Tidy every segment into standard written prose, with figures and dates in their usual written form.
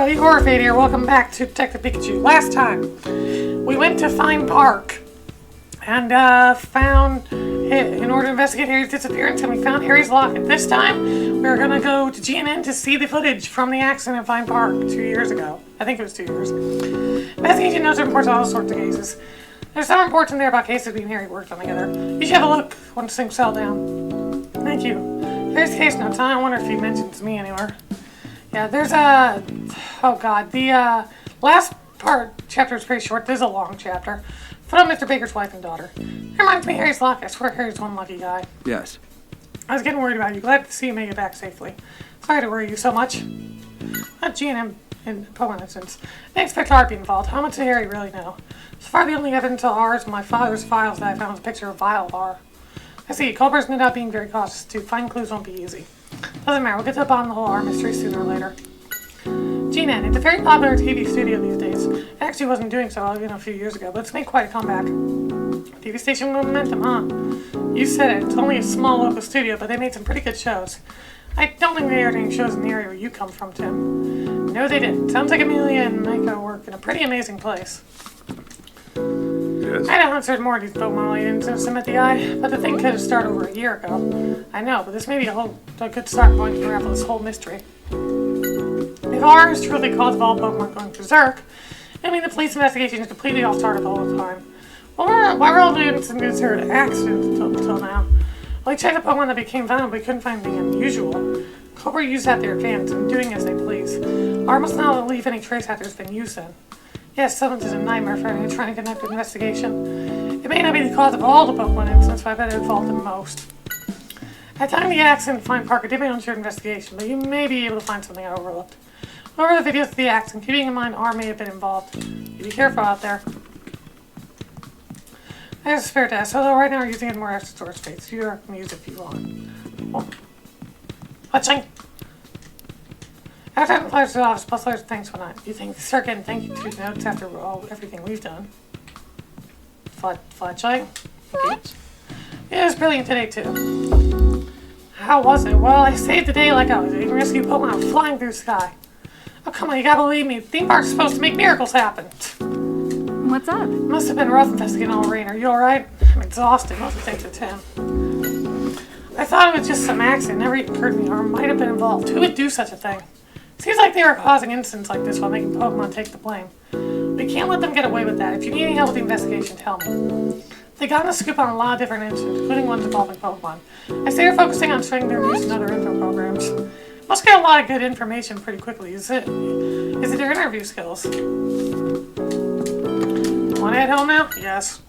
everybody, Horrorfade here. Welcome back to Detective Pikachu. Last time, we went to find Park and found, in order to investigate Harry's disappearance, and we found Harry's locket. This time, we're gonna go to GNN to see the footage from the accident and find Park 2 years ago. I think it was 2 years. Investigation notes reports all sorts of cases. There's some reports in there about cases we and Harry worked on together. You should have a look once things settle down. Thank you. Here's case notes. I wonder if he mentions me anywhere. Yeah, there's a... Oh god, the last chapter is pretty short. This is a long chapter. Put on Mr. Baker's wife and daughter. It reminds me of Harry's lock. I swear Harry's one lucky guy. Yes. I was getting worried about you. Glad to see you make it back safely. Sorry to worry you so much. Not G&M in Pokemon instance. They expect Art to be involved. How much does Harry really know? So far, the only evidence of ours in my father's files that I found was a picture of Vile R. I see. Culpers ended up being very cautious too. Finding clues won't be easy. Doesn't matter. We'll get to the bottom of the whole R mystery sooner or later. GNN. It's a very popular TV studio these days. It actually wasn't doing so even a few years ago, but it's made quite a comeback. TV station with momentum, huh? You said it. It's only a small local studio, but they made some pretty good shows. I don't think they aired any shows in the area where you come from, Tim. No, they didn't. Sounds like Amelia and Micah work in a pretty amazing place. Yes. I know there's more of these Pokemon incidents at the eye, but the thing could have started over a year ago. I know, but this may be a good start point to unravel this whole mystery. If R is truly cause of all Pokemon going berserk, I mean the police investigation is completely off target the whole time. Why were all the incidents considered accidents until now? Well, we checked the Pokemon that became venom, but we couldn't find anything unusual. Cobra used that to their advantage and doing as they please. R must not leave any trace after it's been used then. Yes, summons is a nightmare for anyone trying to conduct an investigation. It may not be the cause of all the Pokemon incidents, but I bet it involved the most. At the time of the accident, find Parker did my own shared investigation, but you may be able to find something I overlooked. Go over the videos of the accident, keeping in mind R may have been involved. Be careful out there. There's a spare desk, although right now we're using it more extra storage space. You can use it if you want. Oh. Watching! After I'm close to the office, plus there's things when you think start getting thank you to notes after everything we've done. Fletchling? Okay. Yeah, it was brilliant today too. How was it? Well, I saved the day like I was. Even rescue Pokemon flying through the sky. Oh come on, you gotta believe me. Theme park's supposed to make miracles happen. What's up? It must have been rough investigating all the rain. Are you alright? I'm exhausted, mostly thanks to Tim. I thought it was just some accident. Never even occurred to me R might have been involved. Who would do such a thing? Seems like they were causing incidents like this while making Pokemon take the blame. We can't let them get away with that. If you need any help with the investigation, tell me. They got a scoop on a lot of different incidents, including ones involving Pokemon. I say they're focusing on showing their use in other info programs. Must get a lot of good information pretty quickly. Is it their interview skills? Want to head home now? Yes.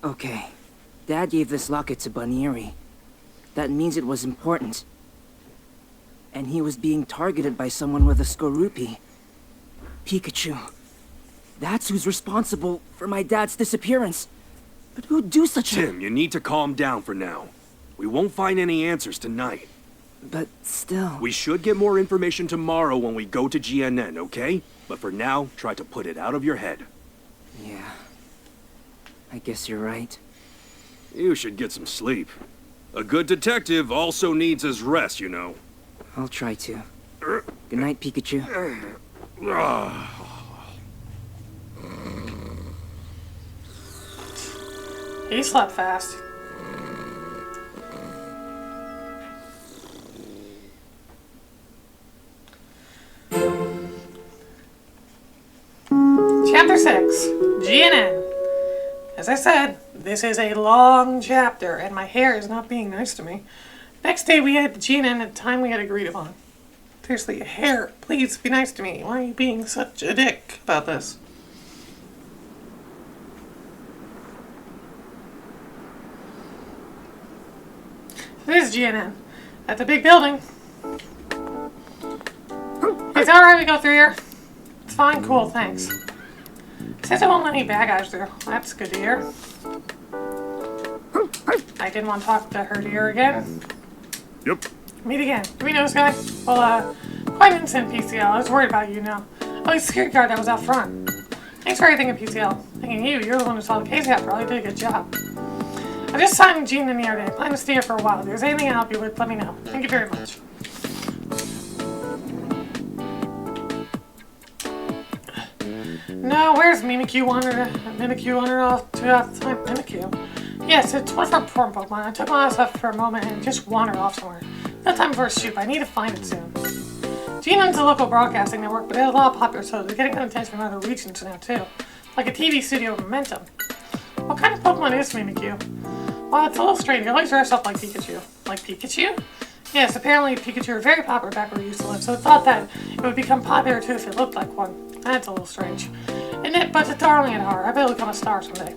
Okay. Dad gave this locket to Bunnyeri. That means it was important. And he was being targeted by someone with a Skorupi. Pikachu. That's who's responsible for my dad's disappearance. But who'd do such a... Tim, you need to calm down for now. We won't find any answers tonight. But still... We should get more information tomorrow when we go to GNN, okay? But for now, try to put it out of your head. Yeah. I guess you're right. You should get some sleep. A good detective also needs his rest, you know. I'll try to. Good night, Pikachu. He slept fast. Chapter 6, GNN. As I said, this is a long chapter, and my hair is not being nice to me. Next day we had GNN at the time we had agreed upon. Seriously, hair, please be nice to me. Why are you being such a dick about this? This is GNN. At the big building. It's alright we go through here. It's fine, cool, thanks. Says I won't let any bad guys through. That's good to hear. I didn't want to talk to her dear again. Yep. Meet again. Do we know this guy? Well, quite an incident, PCL. I was worried about you now. Oh, he's the security guard that was out front. Thanks for everything at PCL. Thinking you're the one who saw the case after all. You did a good job. I just signed Gene in the other day. I plan to stay here for a while. If there's anything I can help you with, let me know. Thank you very much. Here's Mimikyu wandered off to outside Mimikyu. Yes, it's one of our poor Pokemon. I took my eyes off for a moment and it just wandered off somewhere. No time for a shoot, but I need to find it soon. GNN's a local broadcasting network, but it has a lot of popular shows. They're getting attention from other regions now, too. Like a TV studio of Momentum. What kind of Pokemon is Mimikyu? Well, it's a little strange. It always dressed up like Pikachu. Like Pikachu? Yes, apparently Pikachu are very popular back where we used to live, so it thought that it would become popular too if it looked like one. That's a little strange. Isn't it? But it's a darling at heart. I bet it'll become a star someday.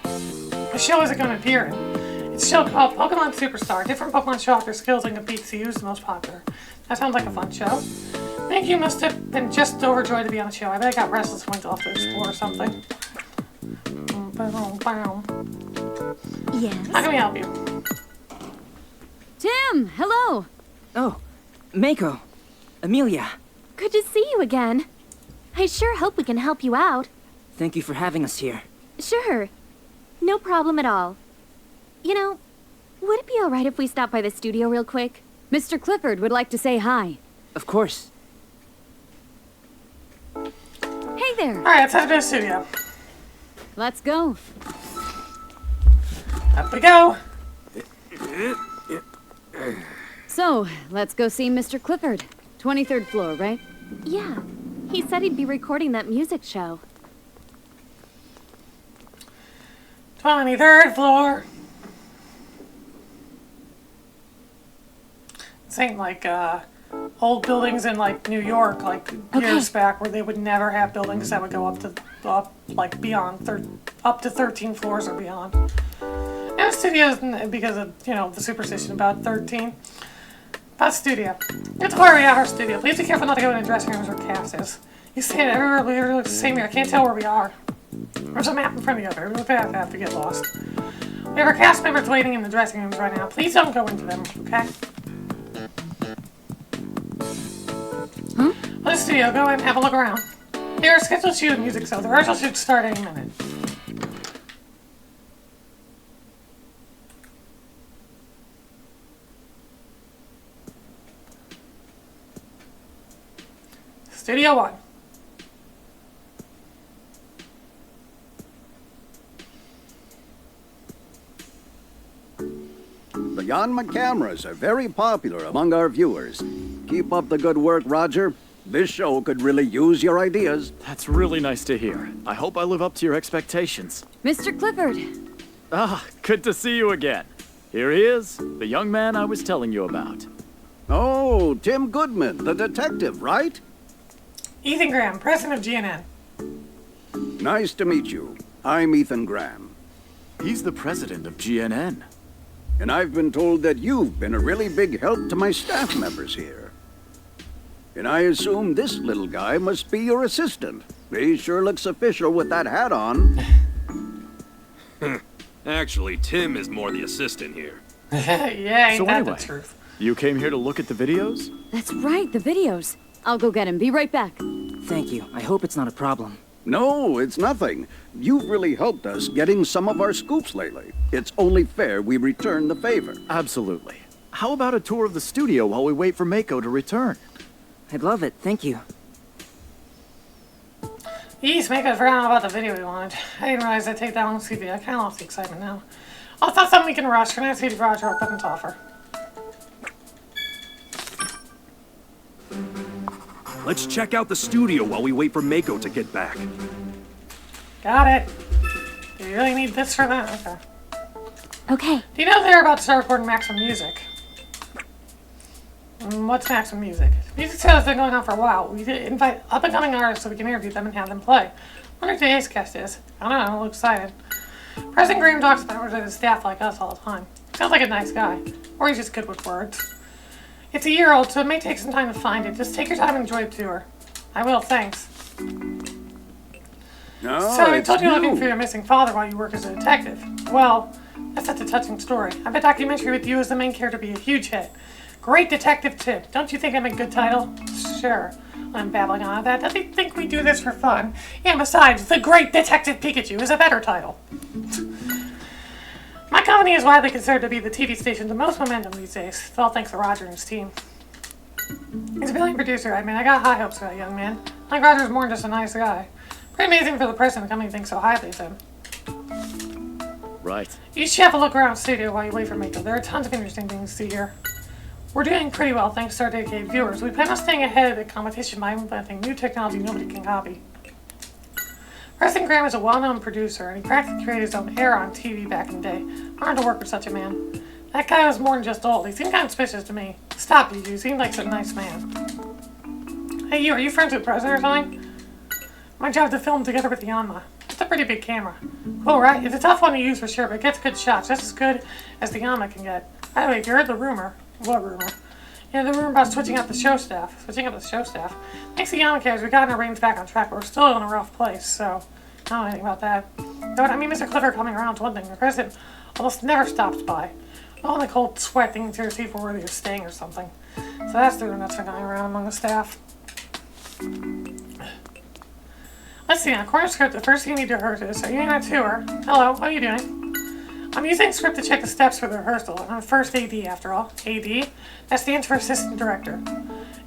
The show is going to appear in. It's a show called Pokemon Superstar. Different Pokemon show off their skills and compete to see who's the most popular. That sounds like a fun show. I think you must have been just overjoyed to be on the show. I bet I got restless and went off to explore or something. Yes? How can we help you? Tim, hello. Oh, Mako. Amelia. Good to see you again. I sure hope we can help you out. Thank you for having us here. Sure. No problem at all. You know, would it be alright if we stopped by the studio real quick? Mr. Clifford would like to say hi. Of course. Hey there. Alright, let's head to the studio. Let's go. Up we go. So, let's go see Mr. Clifford. 23rd floor, right? Yeah. He said he'd be recording that music show. 23rd floor. This ain't like old buildings in like New York, like years back, where they would never have buildings that would go up like beyond up to 13 floors or beyond. And the studios, because of the superstition about 13. About studio. It's where we are, our studio. Please be careful not to go into dressing rooms where cast is. You see it everywhere. It looks the same here. I can't tell where we are. There's a map in front of the other. We'll have to get lost. We have our cast members waiting in the dressing rooms right now. Please don't go into them, okay? Huh? Well, the studio, go in and have a look around. Here, scheduled shoot music, so the rehearsal should start any minute. Studio 1. The Yanma cameras are very popular among our viewers. Keep up the good work, Roger. This show could really use your ideas. That's really nice to hear. I hope I live up to your expectations. Mr. Clifford. Ah, good to see you again. Here he is, the young man I was telling you about. Oh, Tim Goodman, the detective, right? Ethan Graham, president of GNN. Nice to meet you. I'm Ethan Graham. He's the president of GNN. And I've been told that you've been a really big help to my staff members here. And I assume this little guy must be your assistant. He sure looks official with that hat on. Actually, Tim is more the assistant here. Yeah, ain't So that anyway, the truth? you came here to look at the videos? That's right, the videos. I'll go get him. Be right back. Thank you. I hope it's not a problem. No, it's nothing. You've really helped us getting some of our scoops lately. It's only fair we return the favor. Absolutely. How about a tour of the studio while we wait for Mako to return? I'd love it. Thank you. Yeesh, Mako forgot about the video we wanted. I didn't realize I'd take that long to see the. I kind of lost the excitement now. Oh, it's not something we can rush. Can I see Roger? I'll put him to offer. Let's check out the studio while we wait for Mako to get back. Got it. Do you really need this for that? Okay. Okay. Do you know they're about to start recording Maximum Music? What's Maximum Music? Music sale has been going on for a while. We invite up-and-coming artists so we can interview them and have them play. I wonder if today's guest is. I don't know, I'm a little excited. President Graham talks about members of his staff like us all the time. Sounds like a nice guy. Or he's just good with words. It's a year old, so it may take some time to find it. Just take your time and enjoy the tour. I will, thanks. No, So I it's told you you're looking new. for your missing father while you work as a detective. Well, that's such a touching story. I bet documentary with you as the main character would be a huge hit. Great Detective Tim. Don't you think I'm a good title? Sure. I'm babbling on that. Does he think we do this for fun? Yeah, besides, The Great Detective Pikachu is a better title. My company is widely considered to be the TV station with the most momentum these days. It's all thanks to Roger and his team. He's a brilliant producer. I mean, I got high hopes for that young man. I think Roger's more than just a nice guy. Pretty amazing for the person to come and think so highly of him. Right. You should have a look around the studio while you wait for me, though. There are tons of interesting things to see here. We're doing pretty well thanks to our dedicated viewers. We plan on staying ahead of the competition by implementing new technology nobody can copy. Preston Graham is a well-known producer, and he practically created his own era on TV back in the day. Hard to work with such a man. That guy was more than just old. He seemed kind of suspicious to me. Stop, you seem like such a nice man. Hey, are you friends with the president or something? My job to film together with Yanma. It's a pretty big camera. Cool, right? It's a tough one to use for sure, but it gets good shots, just as good as the Yanma can get. By the way, if you heard the rumor, what rumor? Yeah, the rumor about switching up the show staff. Thanks to Yanma cares, we got our reins back on track, but we're still in a rough place, so I don't know anything about that. But I mean, Mr. Clifford coming around is one thing. The president almost never stops by. All in the cold sweat thinking to see if we're worthy of staying or something. So that's the rumor that's been going around among the staff. Let's see now, corner script, the first thing you need to rehearse is, are you in a tour? Hello, what are you doing? I'm using script to check the steps for the rehearsal. I'm the first AD after all. AD? That stands for Assistant Director.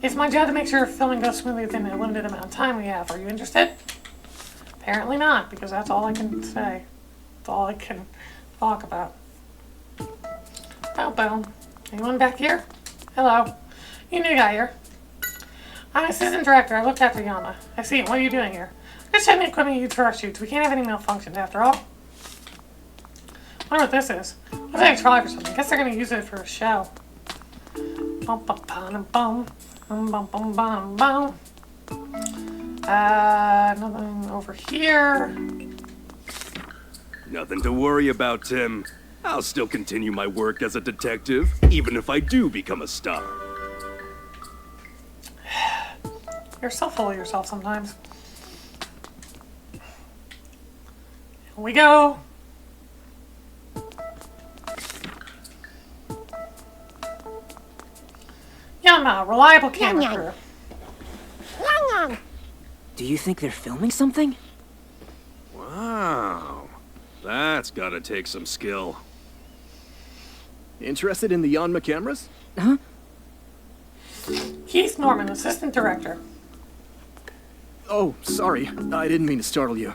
It's my job to make sure filming goes smoothly within the limited amount of time we have. Are you interested? Apparently not, because that's all I can say. That's all I can talk about. Boom. Anyone back here? Hello. You new guy here. I'm Assistant Director. I looked after Yama. I see him. What are you doing here? Just checking the equipment you use for our shoots. We can't have any malfunctions after all. I wonder what this is. Looks like a trolley or something. I guess they're going to use it for a show. Nothing over here. Nothing to worry about, Tim. I'll still continue my work as a detective, even if I do become a star. You're so full of yourself sometimes. Here we go. Yama, reliable camera crew. Do you think they're filming something? Wow. That's gotta take some skill. Interested in the Yanma cameras? Huh? Keith Norman, Assistant Director. Oh, sorry. I didn't mean to startle you.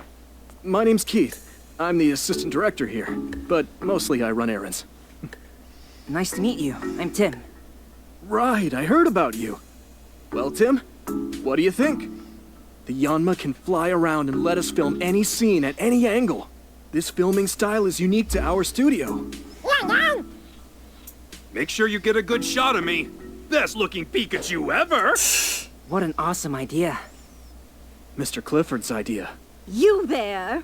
My name's Keith. I'm the assistant director here, but mostly I run errands. Nice to meet you. I'm Tim. Right, I heard about you. Well, Tim, what do you think? The Yanma can fly around and let us film any scene at any angle. This filming style is unique to our studio. Make sure you get a good shot of me. Best looking Pikachu ever! What an awesome idea. Mr. Clifford's idea. You there?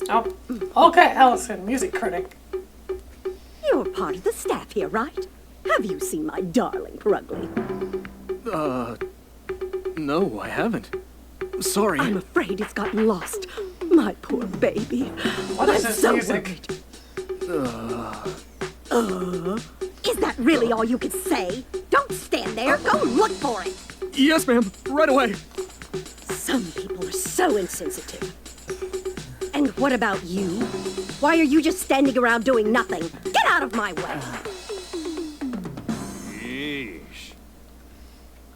Oh, okay, Ellison, music critic. You're part of the staff here, right? Have you seen my darling Pruggly? No, I haven't. Sorry. I'm afraid it's gotten lost. My poor baby. What is I'm this so music? worried. Is that really all you could say? Don't stand there. Go look for it. Yes, ma'am. Right away. Some people are so insensitive. And what about you? Why are you just standing around doing nothing? Get out of my way. Yeesh.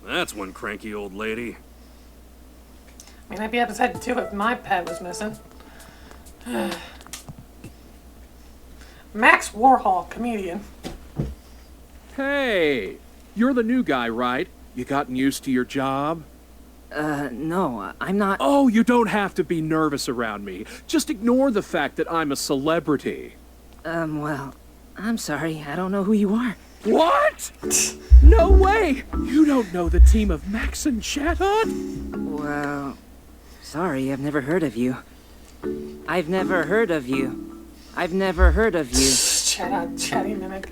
That's one cranky old lady. I mean, I'd be upset too if my pet was missing. Max Warhol, comedian. Hey, you're the new guy, right? You gotten used to your job? No, I'm not. Oh, you don't have to be nervous around me. Just ignore the fact that I'm a celebrity. Well, I'm sorry. I don't know who you are. What? No way! You don't know the team of Max and Chatot? Well, sorry, I've never heard of you. I've never heard of you. I've never heard of you. Chatty mimic.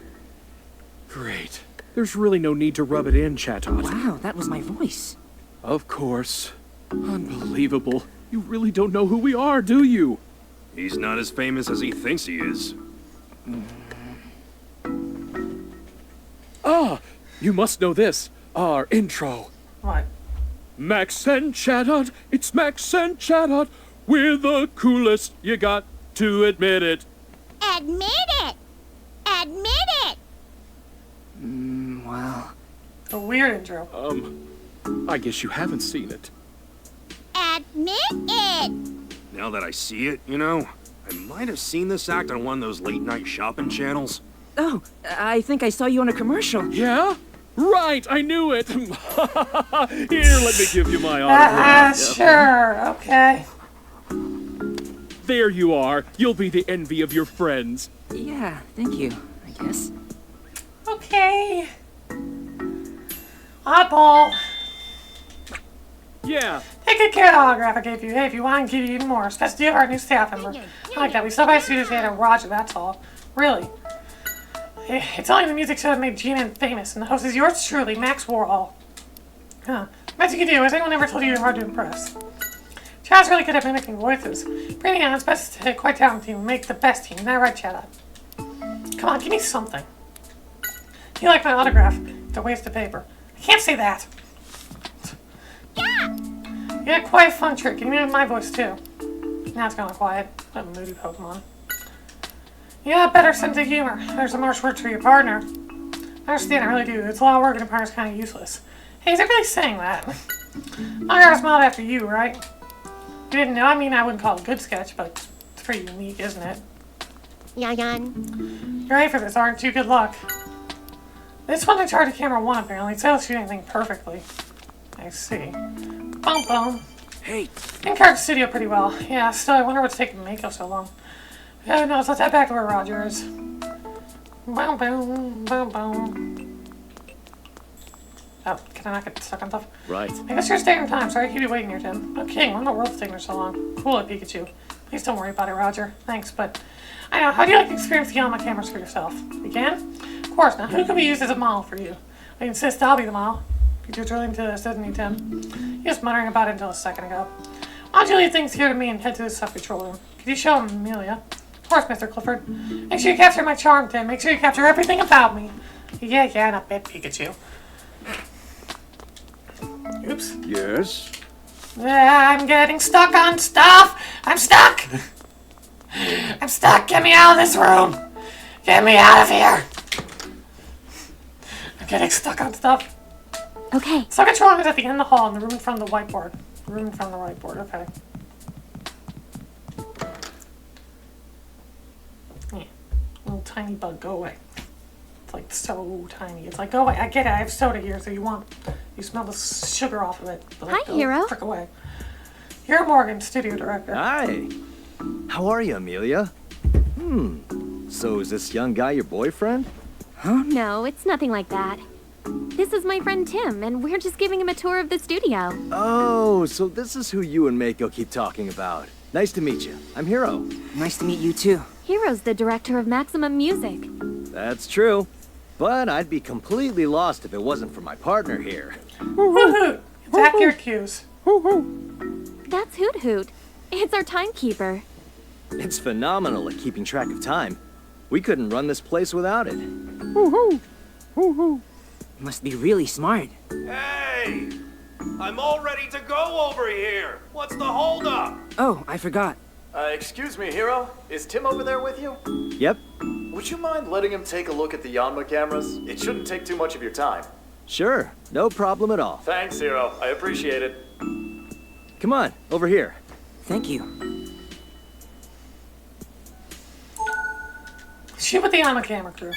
Great. There's really no need to rub it in, Chatot. Wow, that was my voice. Of course. Unbelievable. You really don't know who we are, do you? He's not as famous as he thinks he is. Ah, you must know this. Our intro. What? Max and Chatot, it's Max and Chatot. We're the coolest, you got to admit it. Admit it! Admit it! Well, A weird intro. I guess you haven't seen it. Admit Admit it. Now that I see it, you know, I might have seen this act on one of those late-night shopping channels. Oh, I think I saw you on a commercial. Yeah? Right, I knew it. Here, let me give you my autograph. Sure, okay. There you are. You'll be the envy of your friends. Yeah, thank you, I guess. Okay. Oddball. Yeah, Take good care of the autograph I gave you. Hey, if you want, I can give you even more. Especially if you have our new staff member. I like that. We stopped by Studios Data and Roger, that's all. Really. It's only the music show that made GNN famous, and the host is yours truly, Max Warhol. Huh. Best you can do. Has anyone ever told you you're hard to impress? Chad's really good at mimicking voices. Bringing on, it's best to quite talented team. Make the best team. Isn't that right, Chad? Come on, give me something. You like my autograph? It's a waste of paper. I can't say that. Yeah, quite a fun trick. Give me my voice too. Now it's kind of quiet. A moody Pokemon. Yeah, better sense of humor. There's a marsh word for your partner. I understand, I really do. It's a lot of work and a partner's kind of useless. Hey, is it really saying that? I got smiled after you, right? You didn't know? I mean, I wouldn't call it a good sketch, but it's pretty unique, isn't it? Yan. You're ready for this, aren't you? Good luck. This one's in charge of camera 1, apparently. It's able to shoot anything perfectly. I see. Boom, boom. Hey, In charge studio pretty well. Yeah, still, I wonder what's taking Mako so long. Yeah, no, so let's head back to where Roger is. Boom, boom, boom, boom. Oh, can I not get stuck on stuff? right. I guess you're staying in time. Sorry to keep you waiting here, Tim. Okay, what in the world's taking her so long? Cool it, Pikachu. Please don't worry about it, Roger. Thanks, but I know. How do you like to experience the Yama cameras for yourself? You can? Of course. Now, who can be used as a model for you? I insist I'll be the model. Pikachu's really into this, isn't he, Tim? He was muttering about it until a second ago. Why don't you leave things here to me and head to the sub-control room? Could you show him Amelia? Of course, Mr. Clifford. Make sure you capture my charm, Tim. Make sure you capture everything about me. Yeah, not bad, Pikachu. Oops. Yes? I'm getting stuck on stuff! I'm stuck! I'm stuck! Get me out of this room! Get me out of here! I'm getting stuck on stuff. Okay, So control room is at the end of the hall in the room in front of the whiteboard. The room in front of the whiteboard, okay. Yeah. Little tiny bug, go away. It's like so tiny. It's like, go away. I get it. I have soda here, so you smell the sugar off of it. But like, Hi, Hero. Frick away. Hero Morgan, studio director. Hi. How are you, Amelia? So is this young guy your boyfriend? no, it's nothing like that. This is my friend Tim, and we're just giving him a tour of the studio. Oh, so this is who you and Mako keep talking about. Nice to meet you. I'm Hiro. Nice to meet you too. Hero's the director of Maximum Music. That's true. But I'd be completely lost if it wasn't for my partner here. Woohoo! It's accurate cues. That's Hoot Hoot. It's our timekeeper. It's phenomenal at keeping track of time. We couldn't run this place without it. Must be really smart. hey! I'm all ready to go over here. What's the holdup? Oh, I forgot. Excuse me, Hero. Is Tim over there with you? Yep, Would you mind letting him take a look at the Yanma cameras? It shouldn't take too much of your time. sure. No problem at all. Thanks, Hero. I appreciate it. Come on, over here. Thank you. Shoot with the Yama camera crew.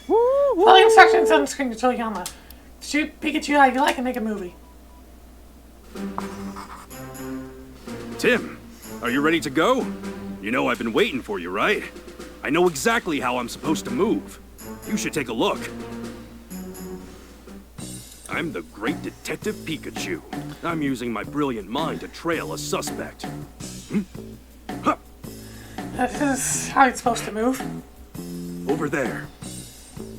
Follow the instructions on the screen to tell Yama. Shoot Pikachu how you like and make a movie. Tim, are you ready to go? You know I've been waiting for you, right? I know exactly how I'm supposed to move. You should take a look. I'm the great detective Pikachu. I'm using my brilliant mind to trail a suspect. This is how it's supposed to move. Over there.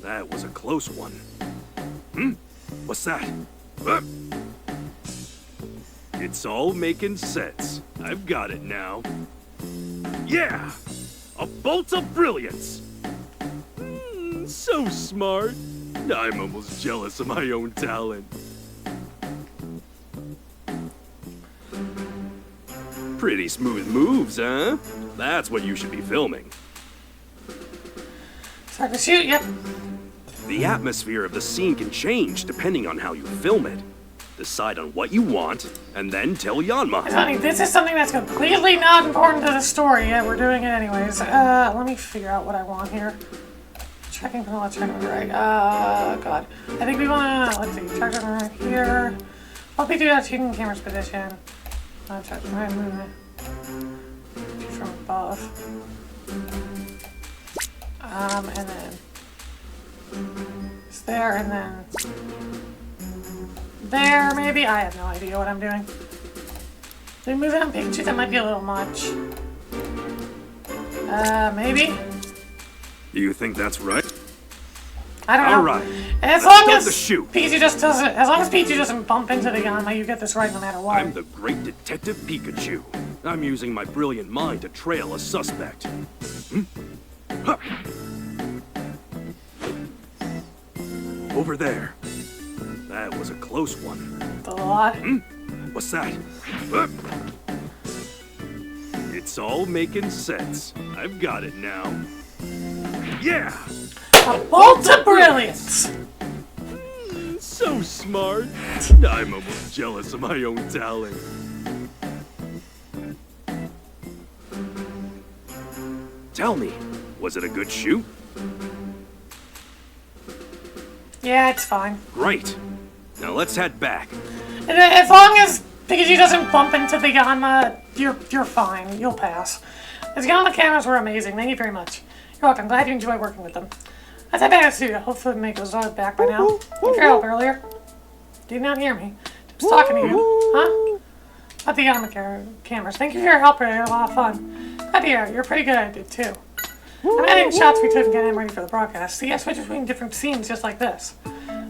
That was a close one. What's that? It's all making sense. I've got it now. Yeah! A bolt of brilliance! So smart. I'm almost jealous of my own talent. Pretty smooth moves, huh? That's what you should be filming. Start to shoot, yep. The atmosphere of the scene can change depending on how you film it. decide on what you want, and then tell Yanma. Honey, this is something that's completely not important to the story, yet we're doing it anyways. Let me figure out what I want here. Checking for the left, checking right. God. I think we wanna, let's see, check it right here. What we do that hidden camera's position. Check right movement. From above. And then it's there, and then there, maybe? I have no idea what I'm doing. Did we move it on Pikachu? That might be a little much. Maybe? Do you think that's right? I don't know. Alright. As long as the shoot. Pikachu just doesn't, as long as Pikachu doesn't bump into the Yanma, you get this right no matter what. I'm the great detective Pikachu. I'm using my brilliant mind to trail a suspect. Huh. Over there. That was a close one. A lot. What's that? Huh. It's all making sense. I've got it now. Yeah! A bolt of brilliance! So smart. I'm almost jealous of my own talent. Tell me, was it a good shoot? Yeah, it's fine. Great. Now let's head back. And as long as Pikachu doesn't bump into the Yanma, you're fine. You'll pass. The Yanma cameras were amazing. Thank you very much. You're welcome. Glad you enjoyed working with them. Let's head back to the studio. Hopefully Mako's back by now. Thank you help earlier. Did you not hear me? I was talking to you. Huh? About the Yanma cameras. Thank you for your help earlier. A lot of fun. Glad to hear it. You're pretty good at it, too. I'm editing shots we took and getting them ready for the broadcast. See, I switch between different scenes just like this.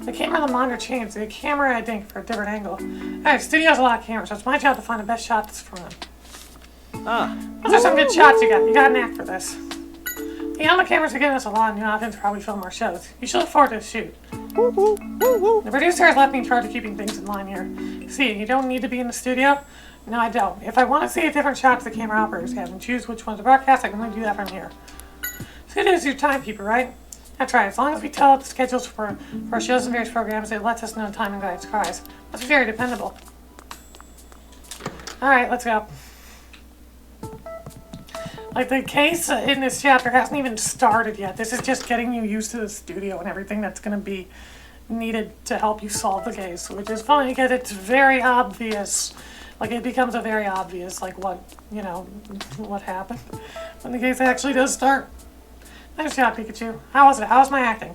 The camera and the monitor changed. The camera, I think, for a different angle. Alright, studio has a lot of cameras, so it's my job to find the best shots from them. Those are some good shots you got. You got an act for this. The Yanma cameras are giving us a lot of new options for how we film our shows. You should look forward to the shoot. The producer has left me in charge of keeping things in line here. See, you don't need to be in the studio? No, I don't. If I want to see the different shots the camera operators have and choose which ones to broadcast, I can only do that from here. Studio is your timekeeper, right? That's right. As long as we tell it the schedules for our shows and various programs, it lets us know time and guides cries. That's very dependable. Alright, let's go. Like, the case in this chapter hasn't even started yet. This is just getting you used to the studio and everything that's going to be needed to help you solve the case, which is funny because it's very obvious. Like, it becomes a very obvious, like, what, you know, what happened when the case actually does start. Nice job, Pikachu. How was it? How was my acting?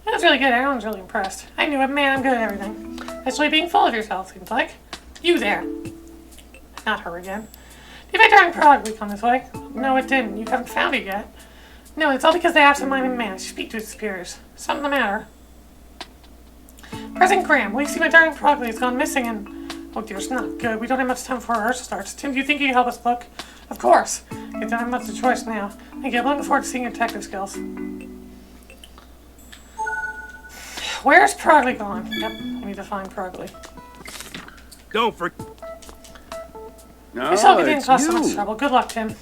It was really good. Everyone's really impressed. I knew it, man. I'm good at everything. Especially being full of yourself, seems like. You there. Not her again. Did my darn product leak on this way? No, it didn't. You haven't found it yet. No, it's all because the absent-minded man speak to his superiors. Something the matter. President Graham, we see my darling product has gone missing and... Oh dear, it's not good. We don't have much time before rehearsal starts. Tim, do you think you can help us look? Of course. You don't have much of a choice now. Thank you. I'm looking forward to seeing your detective skills. Where's Progly gone? Yep, I need to find Progly. Don't forget. No, I hope it didn't it's cause so much you. trouble. Good luck, Tim.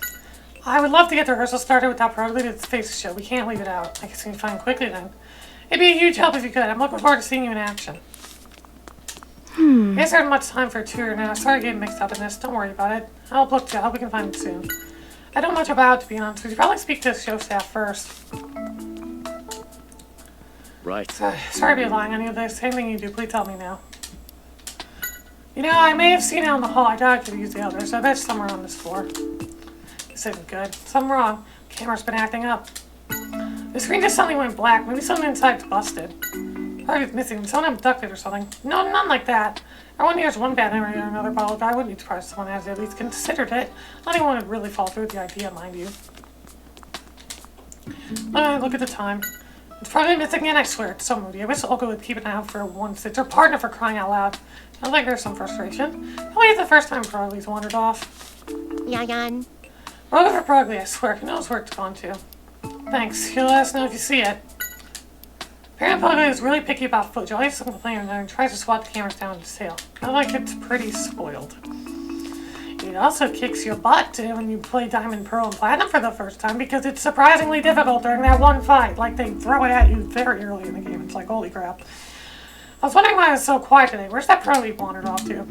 I would love to get the rehearsal started without Progly to face the show. We can't leave it out. I guess we can find quickly then. It'd be a huge help if you could. I'm looking forward to seeing you in action. I guess I don't have much time for a tour now. Sorry getting mixed up in this. Don't worry about it. I'll look to. I hope we can find it soon. I don't know much about it, to be honest. We should probably speak to the show staff first. Right. Sorry to be lying on you. If there's anything you do, please tell me now. You know, I may have seen it out in the hall. I doubt I could use the others. I bet it's somewhere on this floor. This isn't good. Something wrong. Camera's been acting up. The screen just suddenly went black. Maybe something inside's busted. Probably it's missing. Someone abducted or something. No, none like that. Everyone here's one bad memory or another bottle guy. I wouldn't be surprised if someone has at least considered it. Not anyone would really fall through with the idea, mind you. Look at the time. It's probably missing again, I swear. It's so moody. I wish Olga would keep an eye out for it once. It's her partner, for crying out loud. I think there's some frustration. Probably it's the first time Progly's wandered off. Yayan. We're looking for Progly, I swear. Who knows where it's gone to? Thanks. You'll let us know if you see it. Apparently Progly is really picky about footage. Always complaining and tries to swat the cameras down with his tail. I like it's pretty spoiled. It also kicks your butt when you play Diamond, Pearl, and Platinum for the first time because it's surprisingly difficult during that one fight. Like, they throw it at you very early in the game. It's like, holy crap. I was wondering why it was so quiet today. Where's that Pearly wandered off to?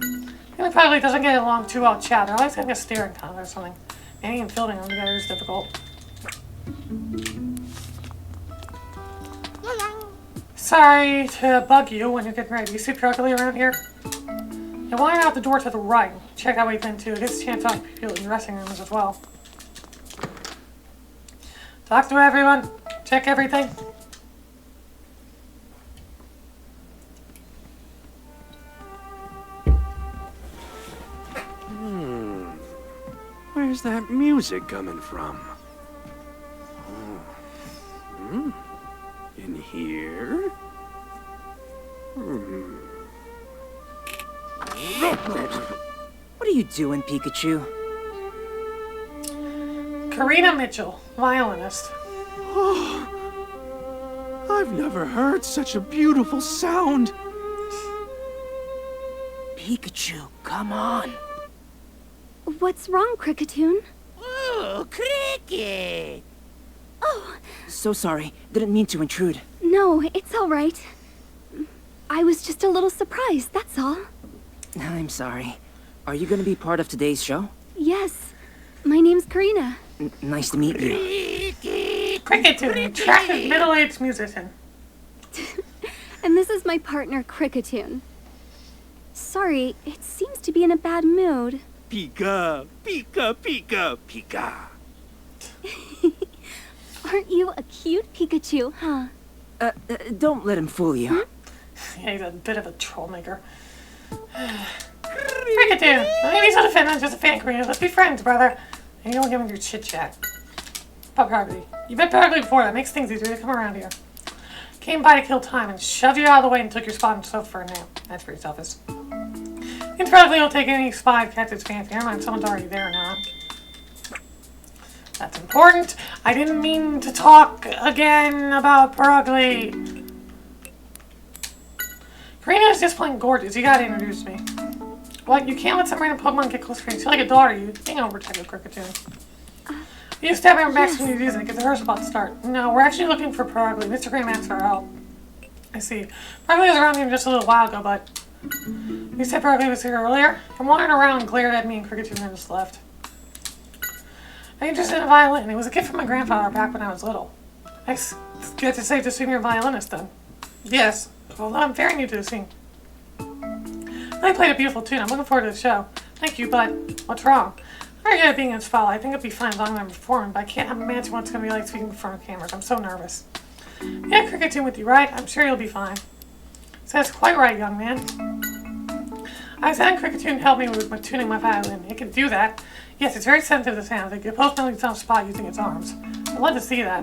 He probably doesn't get along too well with Chad. They're always having a staring contest or something. Manning and filming them together is difficult. Sorry to bug you when you're getting ready. You see Pearly around here? You wander out the door to the right. Check that way then too. It gives a chance to talk to people in dressing rooms as well. Talk to everyone. Check everything. Where's that music coming from? In here? What are you doing, Pikachu? Karina Mitchell, violinist. I've never heard such a beautiful sound. Pikachu, come on. What's wrong, Cricketoon? Ooh, cricket! Oh, So sorry. Didn't mean to intrude. no, it's all right. I was just a little surprised, that's all. I'm sorry. Are you gonna be part of today's show? Yes, my name's Karina. Nice to meet you. Cricketoon, attractive middle-aged musician. And this is my partner, Cricketoon. Sorry, it seems to be in a bad mood. Pika, Pika, Pika, Pika. Aren't you a cute Pikachu, huh? Don't let him fool you. Yeah, he's a bit of a troublemaker. Cricketoon, maybe he's not a fan, I'm just a fan, Karina. Let's be friends, brother. And you don't get with your chit-chat. Pugly. You've met Pugly before, that makes things easier to come around here. Came by to kill time and shoved you out of the way and took your spot and sofa for a nap. That's pretty selfish. And Pugly will take any spot to catch its fancy. Never mind, someone's already there now. That's important. I didn't mean to talk again about Pugly. Karina's just plain gorgeous. You gotta introduce me. What? You can't let some random Pokemon get close to you. She's like a daughter. You being overprotective, Cricketoon. You stab her back when you use it. Get the rehearsal about to start. No, we're actually looking for Pugly. Mr. Graham asked for our help. I see. Pugly was around here just a little while ago, but you said Pugly was here earlier? I'm wandering around and glared at me and Cricketoon and just left. I'm interested in a violin. It was a gift from my grandfather back when I was little. I get to say to assume you're a violinist then. Yes. Well, I'm very new to the scene. I played a beautiful tune. I'm looking forward to the show. Thank you, but what's wrong? I'm very good at being in spotlight. I think it'd be fun as long as I'm performing, but I can't imagine what it's going to be like speaking in front of cameras. I'm so nervous. Yeah, Cricketoon with you, right? I'm sure you'll be fine. So that's quite right, young man. I was having Cricketoon help me with tuning my violin. It can do that. Yes, it's very sensitive to sound. It can post melodies on the spot using its arms. I'd love to see that.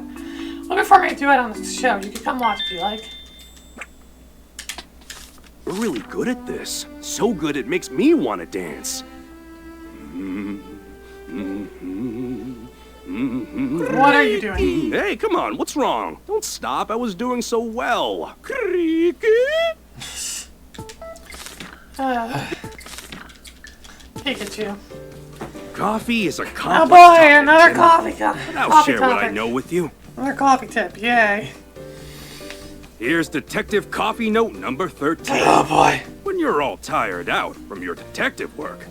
Looking for me to do it on the show. You can come watch if you like. We're really good at this. So good it makes me want to dance. What are you doing? Hey, come on, what's wrong? Don't stop, I was doing so well. Pikachu. Coffee is a Oh complex boy, topic, another Tim. coffee I'll coffee share what I topic. know with you. Another coffee tip, yay. Here's Detective Coffee Note number 13. Oh boy. When you're all tired out from your detective work,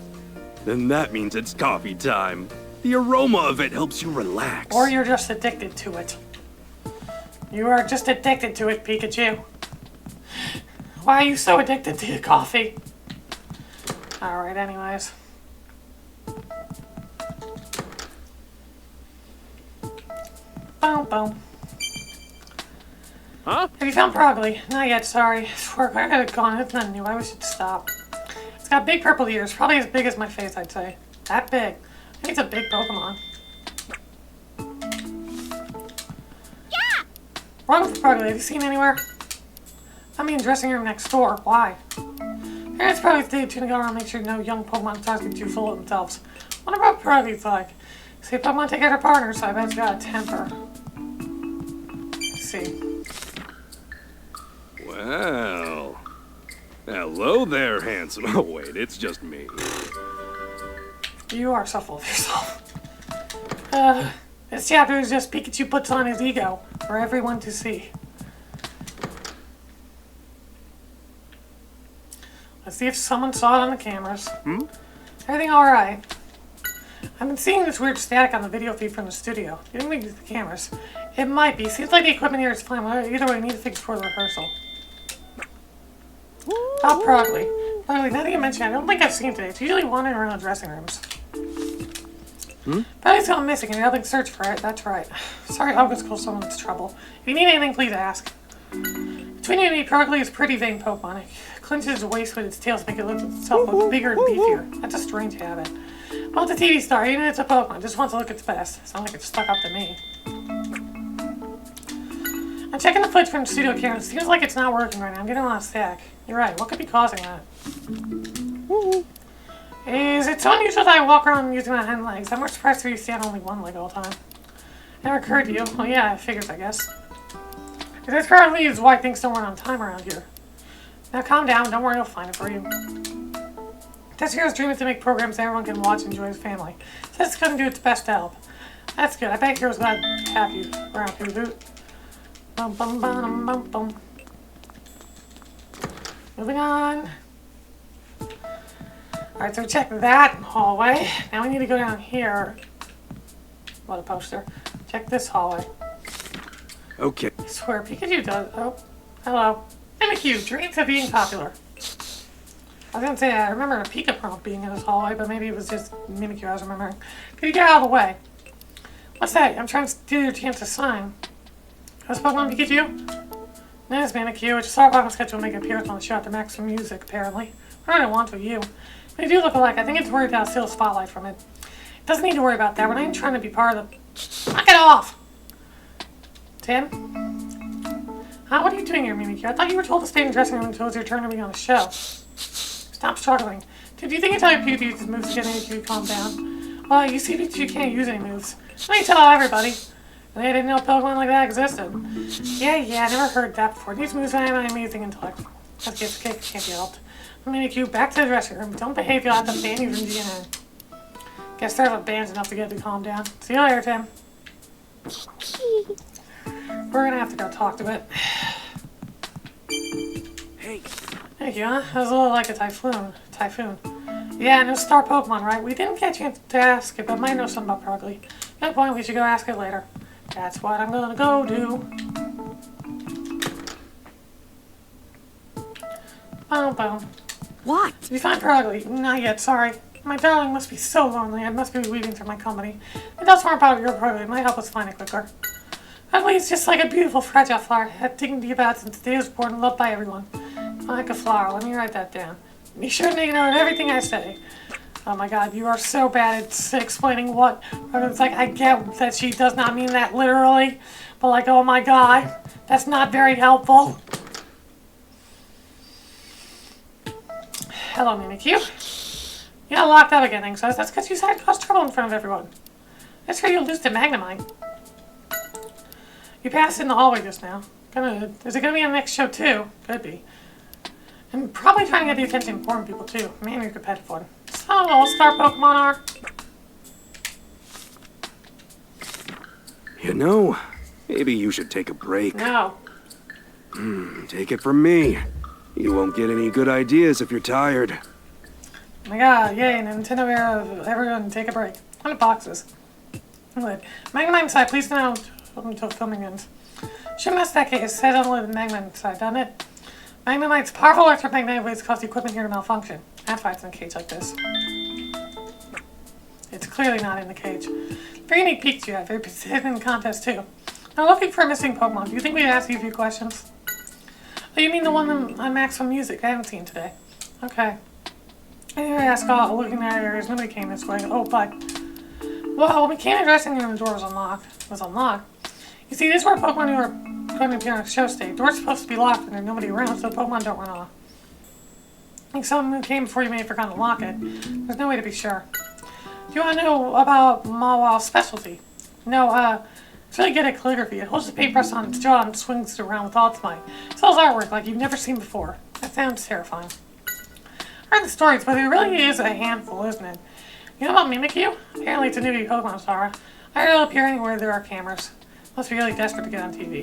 then that means it's coffee time. The aroma of it helps you relax. Or you're just addicted to it. You are just addicted to it, Pikachu. Why are you so addicted to your coffee? Alright, anyways. Boom, boom. Huh? Have you found Pugly? Not yet, sorry. Work, I gotta go on. It's nothing new. I should stop. It's got big purple ears. Probably as big as my face, I'd say. That big. I think it's a big Pokemon. Yeah! Run for Pugly. Have you seen anywhere? I'm in the dressing room next door. Why? Parents probably stayed tuned to go around and make sure no young Pokemon stars get too full of themselves. Wonder what Pugly's like. See, Pokemon take after partners, so I bet you got a temper. Let's see. Well, hello there, handsome. Oh, wait, it's just me. You are so full of yourself. This chapter is just Pikachu puts on his ego for everyone to see. Let's see if someone saw it on the cameras. Everything alright? I've been seeing this weird static on the video feed from the studio. Do you think we can use the cameras? It might be. Seems like the equipment here is fine. Either way, we need to fix before the rehearsal. About Progley. Progley, now that you mention it, I don't think I've seen it today. It's usually wandering around the dressing rooms. Progley's gone missing and you're helping search for it. That's right. Sorry, August caused someone's trouble. If you need anything, please ask. Between you and me, Progley is a pretty vain Pokemon. It clenches its waist with its tail to make it look itself look bigger and beefier. That's a strange habit. Well, it's a TV star, even if it's a Pokemon, just wants to look its best. It's not like it's stuck up to me. I'm checking the footage from the studio camera. It seems like it's not working right now. I'm getting a lot of static. You're right. What could be causing that? Is it so unusual that I walk around using my hind legs? I'm more surprised to see on only one leg all the time. Never occurred to you? Well, yeah, it figures, I guess. That's probably why things don't run on time around here. Now calm down. Don't worry, I'll find it for you. This hero's dream is to make programs that everyone can watch and enjoy his family. So it's going to do its best to help. That's good. I bet Hero's glad to have you around here, dude. Bum, bum, bum, bum, bum. Moving on. Alright, so we checked that hallway. Now we need to go down here. What a poster. Check this hallway. Okay. I swear, Pikachu does. Oh, hello. Pikachu, dreams of being popular. I was gonna say, I remember a Pika prompt being in this hallway, but maybe it was just Mimikyu I was remembering. Could you get out of the way? What's that? I'm trying to steal your chance to sign. Has Pokemon Pikachu? No, it's Mimikyu. It's a star Pokemon sketch will make an appearance on the show after Max from Music, apparently. I don't want to, you. They do look alike. I think it's worried about steal a spotlight from it. It doesn't need to worry about that. We're not even trying to be part of the... Knock it off! Tim? Huh? What are you doing here, Mimikyu? I thought you were told to stay in the dressing room until it was your turn to be on the show. Stop struggling. Do you think you tell your Pikachu to use his moves to get Mimikyu to calm down? Well, you see Pikachu can't use any moves. Let me tell everybody. They didn't know Pokemon like that existed. Yeah, I never heard that before. These moves have an amazing intellect. That gift kick can't be helped. Mimikyu, back to the dressing room. Don't behave, you'll have to ban you from DNA. Guess there are bands enough to get to calm down. See you later, Tim. We're gonna have to go talk to it. Hey. Thank you, huh? That was a little like a typhoon. Yeah, no star Pokemon, right? We didn't get a chance to ask it, but might know something about Progley. Good point, we should go ask it later. That's what I'm gonna go do. Boom, boom. What? Did you find Progley? Not yet, sorry. My darling must be so lonely. I must be weaving through my company. If that's more about your Progley, it might help us find it quicker. Progley is just like a beautiful fragile flower. Had dignity about since the day it was born and loved by everyone. Like a flower. Let me write that down. Be sure to make note of everything I say. Oh my god, you are so bad at explaining what. It's like, I get that she does not mean that literally, but like, oh my god, that's not very helpful. Hello, Mimikyu. You got locked up again, so that's because you decided to cause trouble in front of everyone. That's where you'll lose to Magnemite. You passed in the hallway just now. Is it gonna be on the next show too? Could be. And probably trying to get the attention of important people too. Man, you're a competitive one. So all-star Pokemon are. You know, maybe you should take a break. No. Take it from me. You won't get any good ideas if you're tired. Oh my god, yay, Nintendo era, everyone take a break. 100 boxes. Good. Magnemite inside, please don't until filming ends. Shouldn't mess that case. Said unloaded Magnemite inside, doesn't it? Magnemite's powerful electromagnetic waves cause the equipment here to malfunction. That's why it's in a cage like this. It's clearly not in the cage. Very unique Pikachu, yeah. Very participated in the contest too. Now looking for a missing Pokemon. Do you think we could ask you a few questions? Oh, you mean the one on Max from Music? I haven't seen today. Okay. I didn't ask all. Looking at areas, nobody came this way. Oh, but. Well, when we came to the dressing room, the door was unlocked. It was unlocked. You see, this is where Pokemon who are going to appear on a show stay. Door's supposed to be locked and there's nobody around, so Pokemon don't run off. I think someone who came before you may have forgotten to lock it. There's no way to be sure. Do you want to know about Mawil's specialty? No, it's really good at calligraphy. It holds the paintbrush on its jaw and swings it around with all its might. It sells artwork like you've never seen before. That sounds terrifying. I heard the stories, but it really is a handful, isn't it? You know about Mimikyu? Apparently it's a newbie Pokemon star. I heard it'll appear anywhere there are cameras. Must be really desperate to get on TV.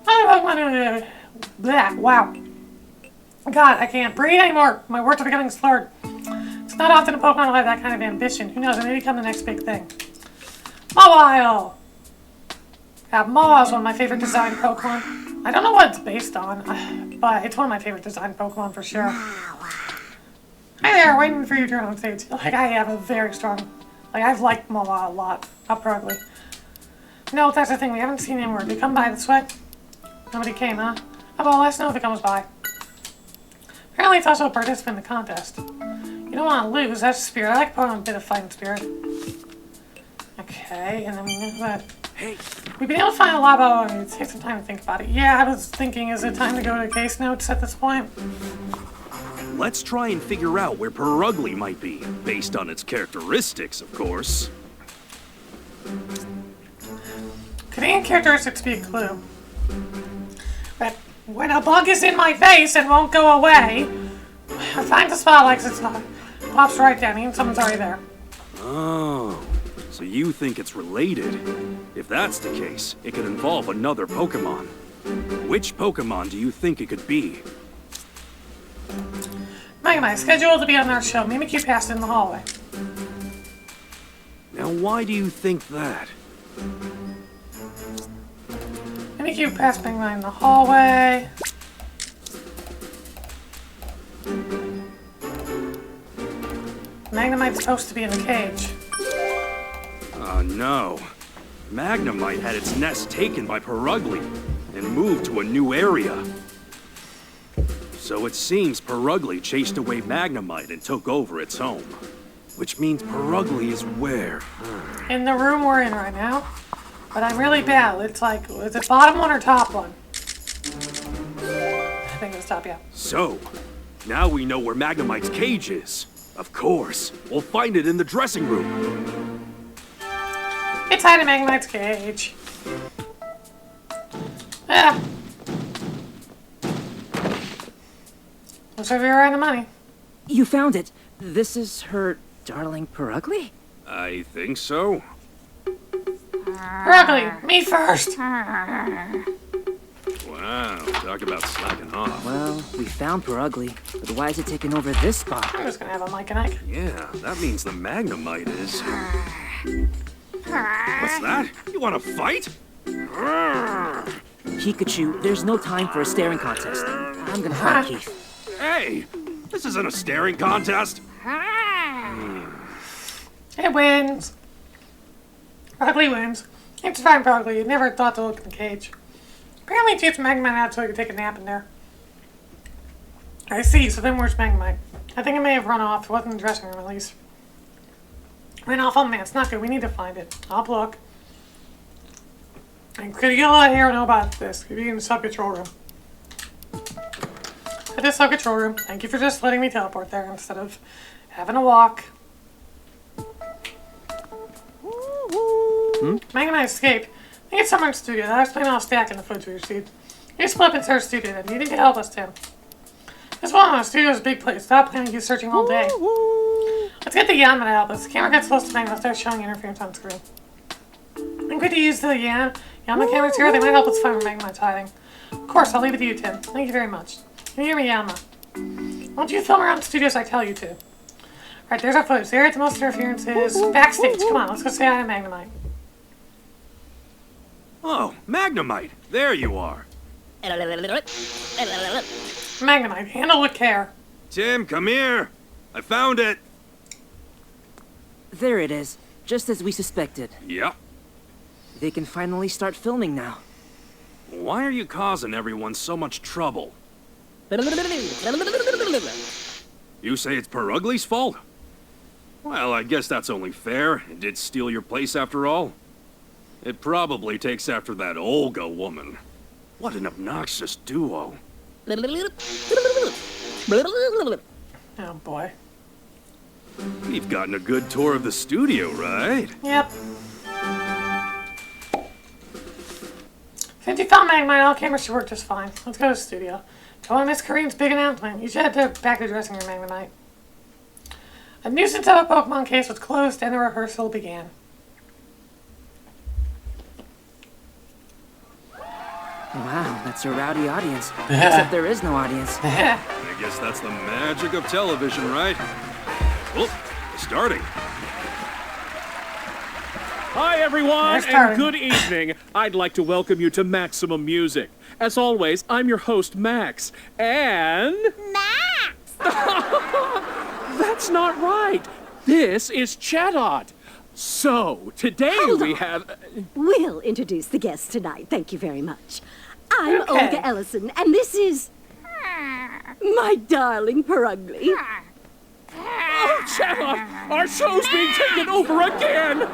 Not a Pokemon who... Wow. God, I can't breathe anymore. My words are becoming slurred. It's not often a Pokemon will have that kind of ambition. Who knows, it may become the next big thing. Mawile! Yeah, Mawile is one of my favorite design Pokemon. I don't know what it's based on, but it's one of my favorite design Pokemon for sure. Hi there, waiting for your turn on stage. Like, I have a very strong... Like, I've liked Mawile a lot. Not probably. No, that's the thing, we haven't seen him. Did he come by this way? Nobody came, huh? Oh, well, let us know if he comes by. Apparently it's also a participant in the contest. You don't want to lose, that's the spirit. I like Pokemon with a bit of fighting spirit. Okay, and then we know that... Hey. We've been able to find a lot about it. Take some time to think about it. Yeah, I was thinking, is it time to go to case notes at this point? Let's try and figure out where Perugly might be, based on its characteristics, of course. Could any characteristics be a clue? But when a bug is in my face and won't go away, I find the spot like it's not. Pops right down, even someone's already there. Oh, so you think it's related? If that's the case, it could involve another Pokemon. Which Pokemon do you think it could be? Magnemite, scheduled to be on our show. Mimikyu passed in the hallway. Now, why do you think that? Mimikyu passed Magnemite in the hallway. Magnemite's supposed to be in the cage. Oh no. Magnemite had its nest taken by Perugly and moved to a new area. So it seems Perugly chased away Magnemite and took over its home. Which means Perugly is where? In the room we're in right now. But I'm really bad. It's like, is it bottom one or top one? I think it's top, yeah. So, now we know where Magnemite's cage is. Of course, we'll find it in the dressing room. It's hiding in Magnemite's cage. Yeah. Looks like we were out of money. You found it. This is her darling Perugly? I think so. Perugly, me first. Wow, talk about slacking off. Well, we found Perugly, but why is it taking over this spot? I'm just gonna have a Mike and Ike. Yeah, that means the Magnemite is... What's that? You want to fight? Pikachu, there's no time for a staring contest. I'm gonna find Keith. Hey, this isn't a staring contest. It wins. Perugly wins. It's fine, Perugly. You never thought to look in the cage. Apparently, Chief's Magnemite out so he could take a nap in there. I see, so then where's Magnemite? I think it may have run off. It wasn't in the dressing room, at least. Ran off on man. It's not good. We need to find it. I'll look. And could you let Hero know about this? Could be in the sub-control room. At the sub-control room. Thank you for just letting me teleport there instead of having to walk. Magnemite escape. I think it's somewhere in the studio. I'll explain how stack in the footage we received. You split up into our studio then. You need to help us, Tim. This one, our studio's a big place. Stop planning you searching all day. Let's get the Yanma to help us. The camera gets close to Magnemite. Start showing interference on screen. I'm going to use the Yanma cameras here. They might help us find where Magnemite's hiding. Of course, I'll leave it to you, Tim. Thank you very much. Can you hear me, Yanma? Won't you film around the studios I tell you to? Alright, there's our footage. The area with the most interference is backstage. Come on, let's go say hi to Magnemite. Oh, Magnemite, there you are. Magnemite, handle with care. Tim, come here. I found it. There it is, just as we suspected. Yep. They can finally start filming now. Why are you causing everyone so much trouble? You say it's Perugly's fault? Well, I guess that's only fair. It did steal your place after all. It probably takes after that Olga woman. What an obnoxious duo. Oh boy. We've gotten a good tour of the studio, right? Yep. Since you found Magnemite, all cameras should work just fine. Let's go to the studio. Go on Miss Kareem's big announcement. You should head back to the dressing room, Magnemite. A nuisance of a Pokemon case was closed and the rehearsal began. Wow, that's a rowdy audience. Except there is no audience. I guess that's the magic of television, right? Oh, starting. Hi, everyone, Nice starting. and good evening. I'd like to welcome you to Maximum Music. As always, I'm your host, Max, and... Max! That's not right. This is Chatot. So, today we have... We'll introduce the guests tonight. Thank you very much. I'm Okay. Olga Ellison, and this is my darling Perugly. Oh, Chatot, our show's being taken over again.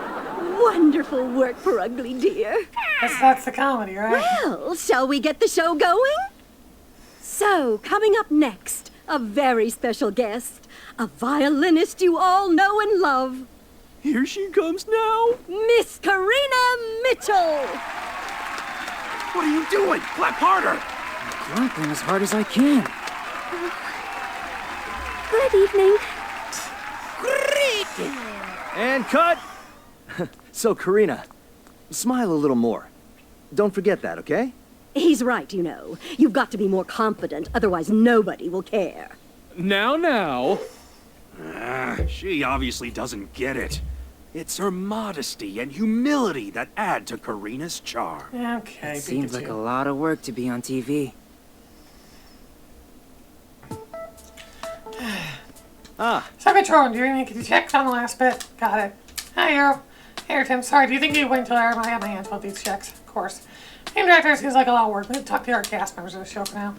Wonderful work, Perugly, dear. That's the comedy, right? Well, shall we get the show going? So, coming up next, a very special guest, a violinist you all know and love, Here she comes now. Miss Karina Mitchell. What are you doing? Clap harder! Clapping as hard as I can. Good evening. And cut! So, Karina, smile a little more. Don't forget that, okay? He's right, you know. You've got to be more confident, otherwise nobody will care. Now. She obviously doesn't get it. It's her modesty and humility that add to Karina's charm. Okay, Seems like a Pikachu. lot of work to be on TV. So, Patron, do you need to check on the last bit? Got it. Hi, Hero. Hey, Tim. Sorry, do you think you'd wait until I have my hands with these checks? Of course. Team director seems like a lot of work. We need to talk to our cast members of the show for now.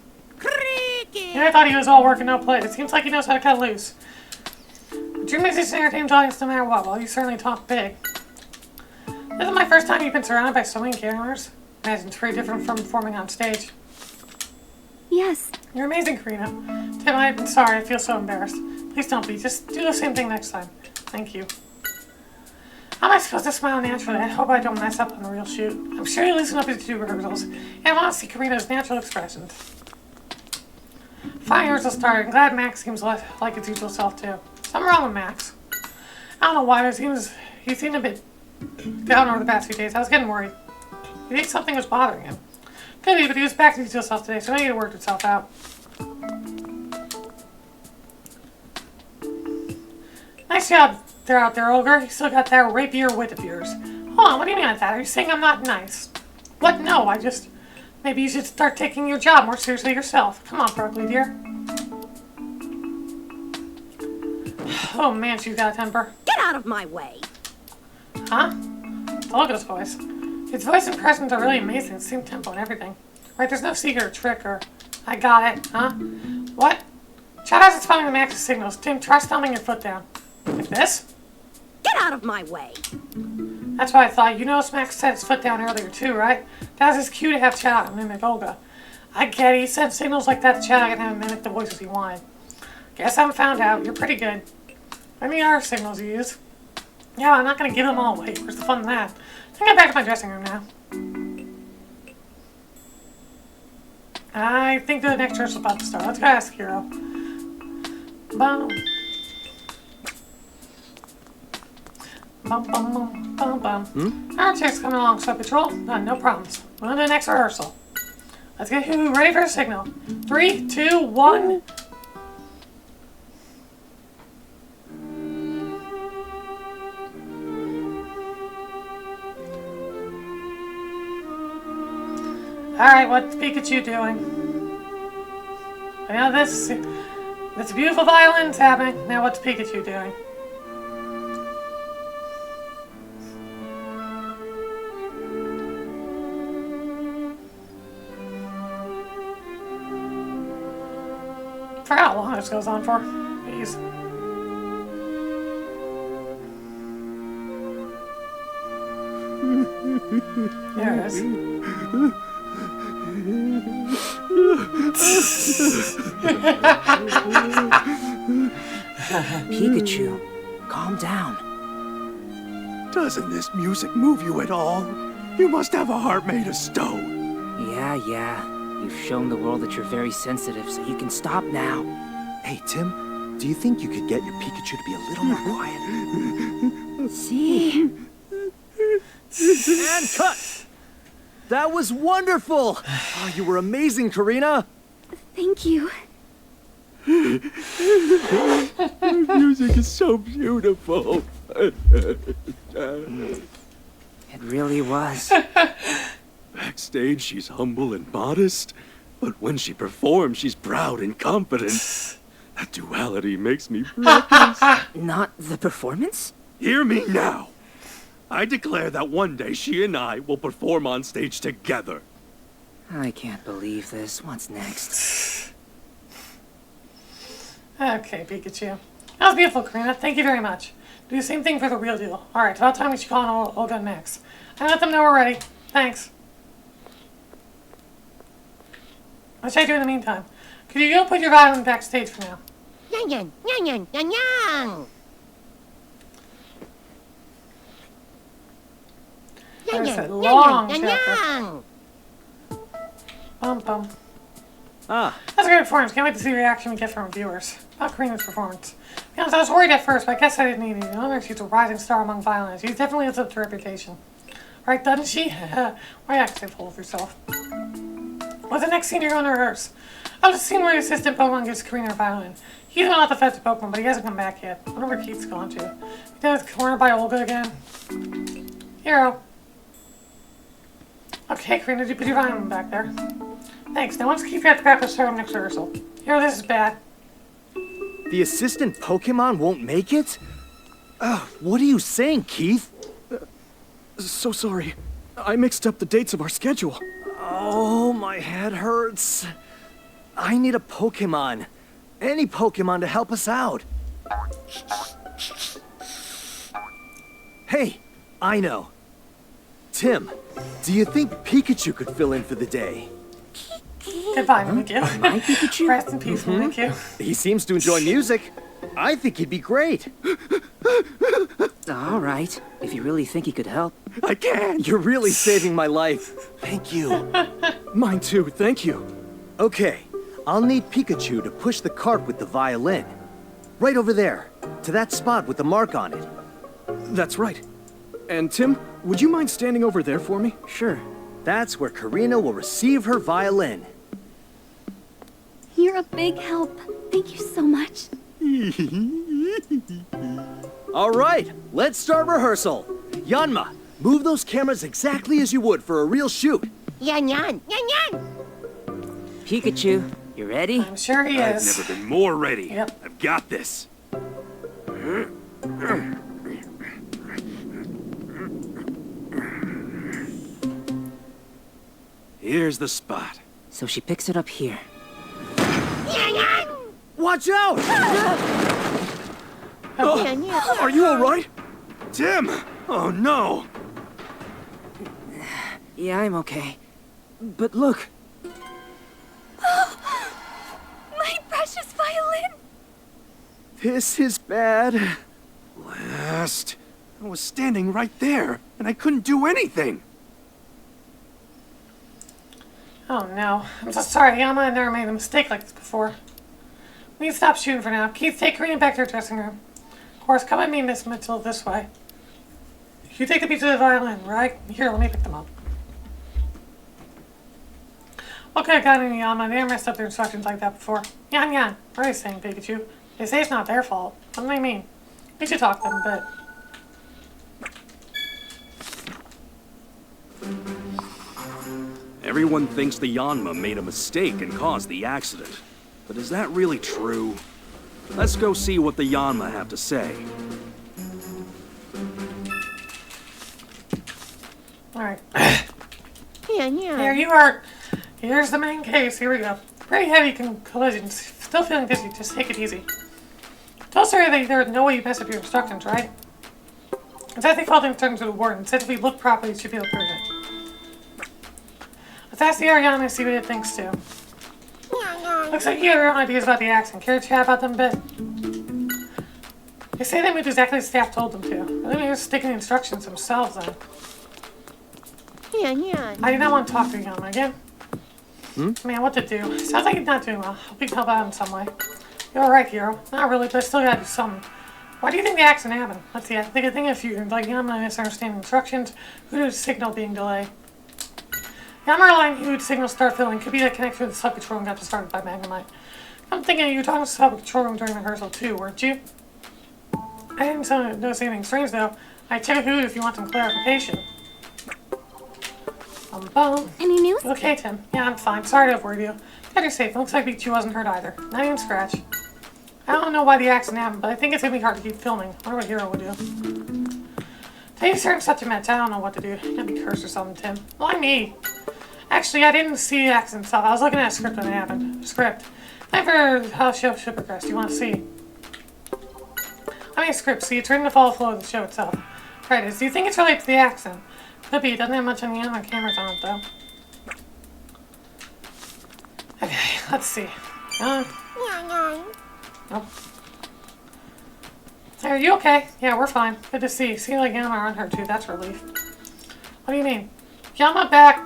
Yeah, I thought he was all work and no play. It seems like he knows how to cut loose. Dream makes to entertain the audience no matter what. Well, you certainly talk big. This is my first time you've been surrounded by so many cameras. Imagine it's very different from performing on stage. Yes. You're amazing, Karina. Tim, I'm sorry. I feel so embarrassed. Please don't be. Just do the same thing next time. Thank you. How am I supposed to smile naturally? I hope I don't mess up on the real shoot. I'm sure you listen up to do rehearsals, and I want to see Karina's natural expressions. Fine rehearsal started. I'm glad Max seems like his usual self, too. Something wrong with Max. I don't know why, but he seemed a bit down over the past few days. I was getting worried. You think something was bothering him? Could be, but he was back to his usual self today, so maybe it worked itself out. Nice job out there, Olga. You still got that rapier wit of yours. Hold on, what do you mean by that? Are you saying I'm not nice? What? No, maybe you should start taking your job more seriously yourself. Come on, Berkeley, dear. Oh man, she's got a temper. Get out of my way. Huh? Look at his voice. His voice and presence are really amazing. Same tempo and everything. Right, there's no secret or trick or... I got it, huh? What? Chat has responding to Max's signals. Tim, try stomping your foot down. Like this? Get out of my way. That's what I thought. You noticed Max set his foot down earlier too, right? That was his cue to have Chat mimic Olga. I get it. He sent signals like that to Chat and have him mimic the voices he wanted. Guess I'm found out. You're pretty good. Any other signals you use? Yeah, I'm not gonna give them all away. Where's the fun in that? I'll get back to my dressing room now. I think the next rehearsal's about to start. Let's go ask Hero. Boom. Bum, bum, bum, bum, bum. Our chick's coming along, so Patrol. No problems. On to the next rehearsal. Let's get you ready for a signal. 3, 2, 1. Alright, what's Pikachu doing? Now this beautiful violin's happening. Now what's Pikachu doing? For how long this goes on for? Jeez. There it is. Pikachu, calm down. Doesn't this music move you at all? You must have a heart made of stone. Yeah. You've shown the world that you're very sensitive, so you can stop now. Hey, Tim, do you think you could get your Pikachu to be a little more quiet? See? And cut! That was wonderful! Oh, you were amazing, Karina! Thank you. Music is so beautiful. It really was. Backstage, she's humble and modest, but when she performs, she's proud and confident. That duality makes me breathless. Not the performance? Hear me now. I declare that one day she and I will perform on stage together. I can't believe this. What's next? Okay, Pikachu. That was beautiful, Karina. Thank you very much. Do the same thing for the real deal. Alright, about time we should call on Olga and Max. And let them know we're ready. Thanks. What should I do in the meantime? Could you go put your violin backstage for now? Yang yang, yang yang, yang yang. Yang There's yang, a yang long yang, chapter. yang. Bum bum. Ah, That's a great performance. Can't wait to see the reaction we get from viewers about Karina's performance. To be honest, I was worried at first, but I guess I didn't need it. You know, she's a rising star among violinists. She definitely lives up to her reputation. Right, doesn't she? Why act so full of herself? What's the next scene you're going to rehearse? I've just seen where the assistant Pokemon gives Karina a violin. He's been out to fetch the Pokemon, but he hasn't come back yet. I wonder where Keith's gone to. He does cornered by Olga again. Hero. Okay, Karina, did you put your violin back there? Thanks. Now once Keith got to practice her next rehearsal. Hero, this is bad. the assistant Pokemon won't make it? What are you saying, Keith? So sorry. I mixed up the dates of our schedule. Oh, my head hurts. I need a Pokemon. Any Pokemon to help us out. Hey, I know. Tim, do you think Pikachu could fill in for the day? Goodbye, Mimikyu. My Pikachu? Rest in peace, Mimikyu. He seems to enjoy music. I think he'd be great. All right, if you really think he could help. I can't. You're really saving my life. Thank you. Mine too, thank you. Okay, I'll need Pikachu to push the cart with the violin. Right over there, to that spot with the mark on it. That's right. And Tim, would you mind standing over there for me? Sure. That's where Karina will receive her violin. You're a big help. Thank you so much. All right, let's start rehearsal. Yanma, move those cameras exactly as you would for a real shoot. Yan yan, yan yan. Pikachu, you ready? I'm sure he I've is. never been more ready. Yep. I've got this. Here's the spot. So she picks it up here. Yan yan. Watch out! Yan yan. Are you all right? Tim! Oh no! Yeah, I'm okay. But look, My precious violin! This is bad. Blast. I was standing right there, and I couldn't do anything. Oh no. I'm so sorry, Yama. I never made a mistake like this before. We need to stop shooting for now. Keith, take Karina back to her dressing room. Of course, come with me, Miss Mitchell, this way. You take the piece of the violin, right? Here, let me pick them up. What could have gotten in Yama? They never messed up their instructions like that before. Yan yan. What are you saying, Pikachu? They say it's not their fault. What do they mean? We should talk to them a bit. Everyone thinks the Yanma made a mistake and caused the accident. But is that really true? Let's go see what the Yanma have to say. Alright. Yan yan. Here you are. Here's the main case. Here we go. Pretty heavy collisions. Still feeling dizzy. Just take it easy. Tell Sarah that there's no way you mess up your instructions, right? It's I think following the instructions to the warden. Said if we look properly, it should be able to prove it. Let's ask the Ariana and see what it thinks too. Looks like you have your own ideas about the accident. Care to chat about them a bit? They say they moved exactly as staff told them to. I think they're just sticking the instructions themselves then. Yan yan. I do not want to talk to Yama again. Man, what to do? Sounds like he's not doing well. Hope we can help out in some way. You're alright, hero. Not really, but I still gotta do something. Why do you think the accident happened? Let's see, I think if you like Yama misunderstanding instructions, who did the signal being delayed? Yammer line huge signal start filling could be the connection to the sub-control room got started by Magnemite. I'm thinking you were talking to the sub-control room during rehearsal too, weren't you? I didn't notice anything strange though. I check who if you want some clarification. Any news? Okay, Tim. Yeah, I'm fine. Sorry to have worried you. Glad you're safe. Looks like Pikachu wasn't hurt either. Not even scratch. I don't know why the accident happened, but I think it's gonna be hard to keep filming. I wonder what Hero would do. Tell you certain subject I don't know what to do. You gotta be cursed or something, Tim. Why me? Actually, I didn't see the accident stuff. I was looking at a script when it happened. Script. Time for how the show should progress. You want to see? I mean, script. See, it's written to follow the flow of the show itself. Right. Do you think it's related to the accident? Could be. It doesn't have much on the other cameras on it, though. Okay, let's see. Nope. Are you okay? Yeah, we're fine. Good to see. See, like Yama on her too. That's a relief. What do you mean? Yama back